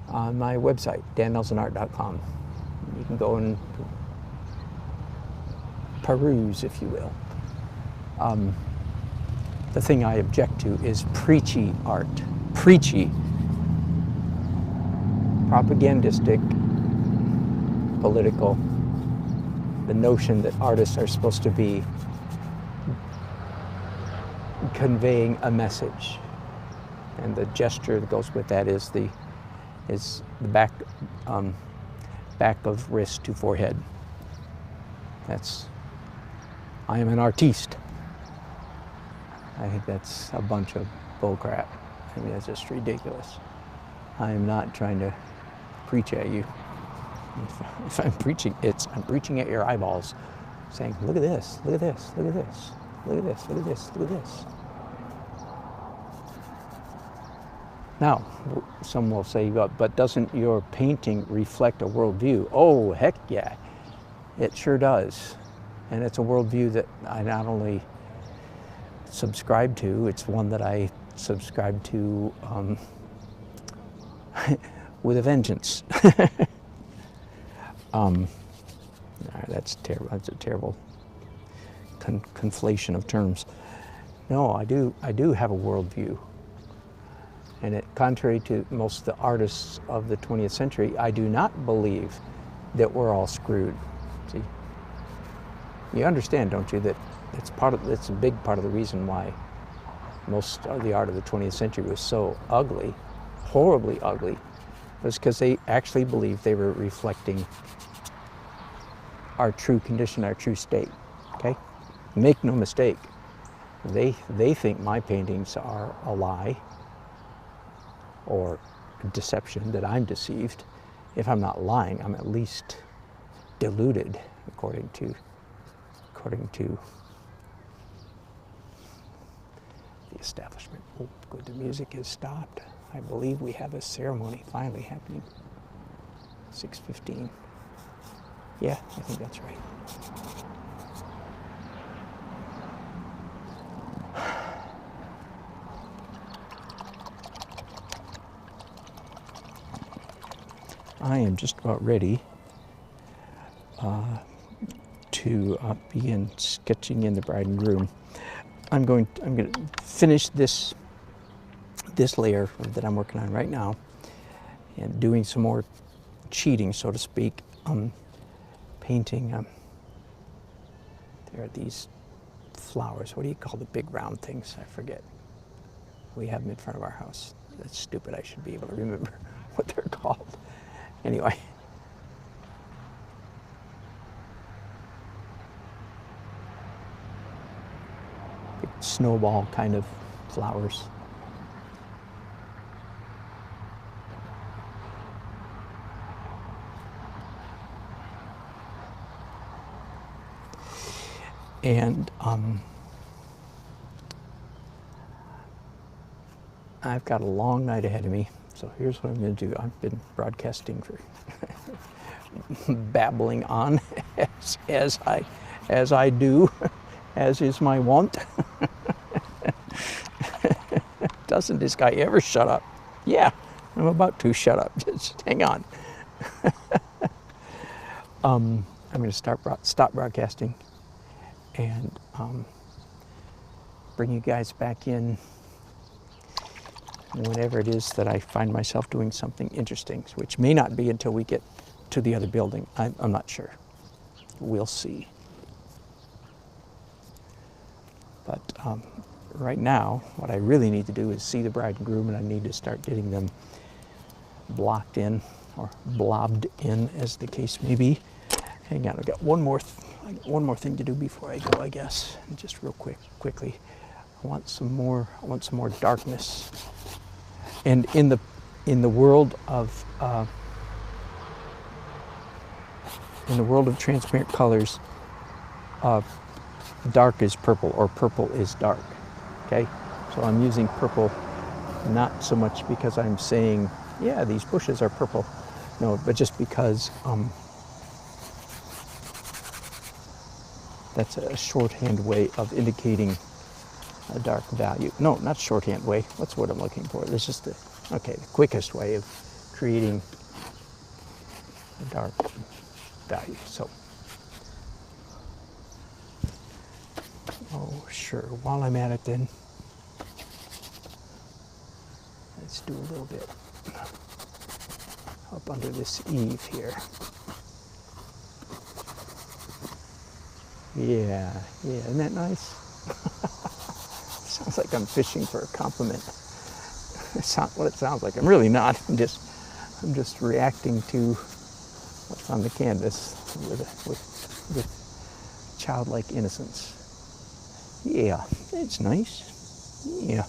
website, dannelsonart.com. You can go and peruse, if you will. The thing I object to is preachy art. Preachy, propagandistic, political. The notion that artists are supposed to be conveying a message, and the gesture that goes with that is the back of wrist to forehead. That's, I am an artiste. I think that's a bunch of bullcrap. I mean, that's just ridiculous. I am not trying to preach at you. If I'm preaching, I'm preaching at your eyeballs, saying, look at this, look at this, look at this, look at this, look at this, look at this. Now, some will say, but doesn't your painting reflect a worldview? Oh, heck yeah, it sure does. And it's a worldview that I not only subscribe to, it's one that I subscribe to with a vengeance. That's terrible. That's a terrible conflation of terms. No, I do have a worldview. And contrary to most of the artists of the 20th century, I do not believe that we're all screwed. See, you understand, don't you, that it's a big part of the reason why most of the art of the 20th century was so ugly, horribly ugly, was because they actually believed they were reflecting our true condition, our true state. Okay, make no mistake. They think my paintings are a lie or deception, that I'm deceived. If I'm not lying, I'm at least deluded, according to the establishment. Oh, good, the music has stopped. I believe we have a ceremony finally happening. 6:15. Yeah, I think that's right. I am just about ready to begin sketching in the bride and groom. I'm going to finish this layer that I'm working on right now, and doing some more cheating, so to speak. Painting. There are these flowers. What do you call the big round things? I forget. We have them in front of our house. That's stupid. I should be able to remember what they're called. Anyway. Big snowball kind of flowers. And I've got a long night ahead of me, so here's what I'm going to do. I've been broadcasting for babbling on as I do, as is my wont. Doesn't this guy ever shut up? Yeah, I'm about to shut up. Just hang on. I'm going to stop broadcasting and bring you guys back in whenever it is that I find myself doing something interesting, which may not be until we get to the other building. I'm not sure. We'll see. But right now, what I really need to do is see the bride and groom, and I need to start getting them blocked in, or blobbed in, as the case may be. Hang on, I've got one more thing to do before I go, I guess. Just real quickly. I want some more darkness. And in the world of transparent colors, dark is purple, or purple is dark. Okay, so I'm using purple not so much because I'm saying, yeah, these bushes are purple. No, but just because that's a shorthand way of indicating a dark value. No, not shorthand way. What's what I'm looking for? This is the quickest way of creating a dark value. So, oh sure. While I'm at it, then let's do a little bit up under this eave here. Yeah, isn't that nice? Sounds like I'm fishing for a compliment. It's not what it sounds like. I'm really not. I'm just reacting to what's on the canvas with childlike innocence. Yeah, it's nice. Yeah.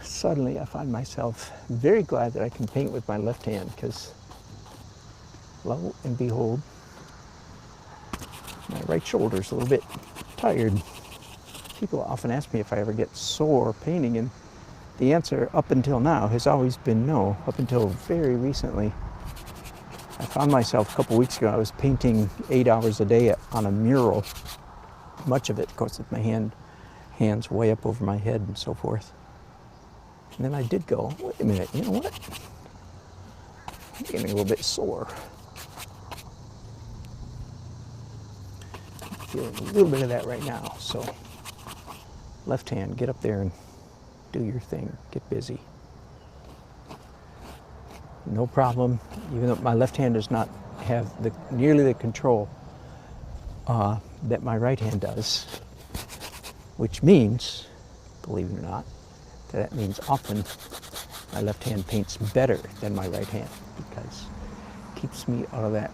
Suddenly I find myself very glad that I can paint with my left hand, because lo and behold, my right shoulder's a little bit tired. People often ask me if I ever get sore painting, and the answer up until now has always been no, up until very recently. I found myself a couple weeks ago, I was painting 8 hours a day on a mural, much of it, of course, with my hands way up over my head and so forth. And then I did go, wait a minute, you know what? I'm getting a little bit sore. I'm feeling a little bit of that right now. So left hand, get up there and do your thing, get busy. No problem, even though my left hand does not have nearly the control that my right hand does, which means, believe it or not, that means often my left hand paints better than my right hand, because it keeps me out of that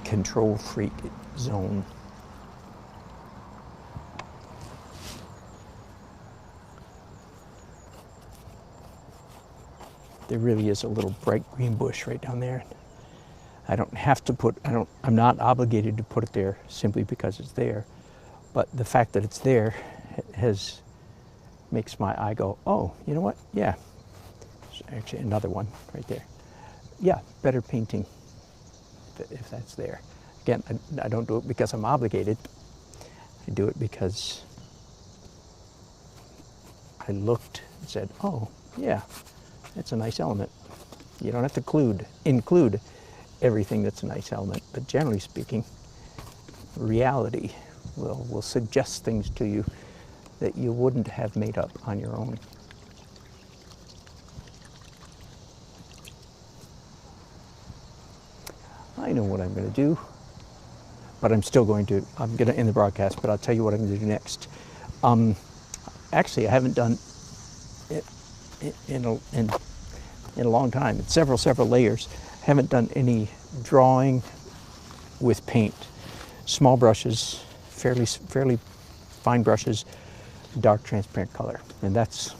control freak zone. There really is a little bright green bush right down there. I don't have to I'm not obligated to put it there simply because it's there, but the fact that it's there makes my eye go, oh, you know what? Yeah. There's actually another one right there. Yeah, better painting if that's there. Again, I don't do it because I'm obligated. I do it because I looked and said, oh, yeah, that's a nice element. You don't have to include everything that's a nice element, but generally speaking, reality will suggest things to you that you wouldn't have made up on your own. I know what I'm going to do, but I'm going to end the broadcast, but I'll tell you what I'm going to do next. Actually, I haven't done it in a long time. It's several layers. I haven't done any drawing with paint. Small brushes, fairly fine brushes, dark transparent color, and that's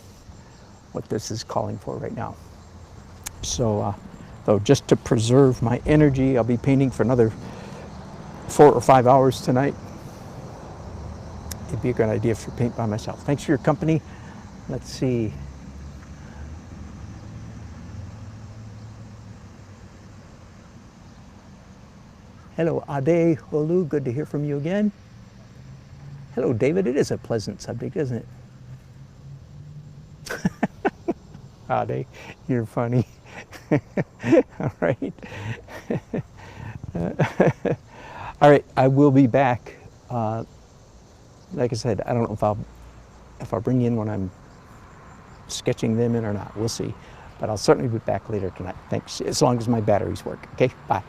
what this is calling for right now. So just to preserve my energy, I'll be painting for another 4 or 5 hours tonight. It'd be a good idea to paint by myself. Thanks for your company. Let's see. Hello, Ade Holu, good to hear from you again. Hello, David. It is a pleasant subject, isn't it? Ade, you're funny. All right. All right, I will be back. Like I said, I don't know if I'll bring you in when I'm sketching them in or not. We'll see. But I'll certainly be back later tonight. Thanks, as long as my batteries work. Okay, bye.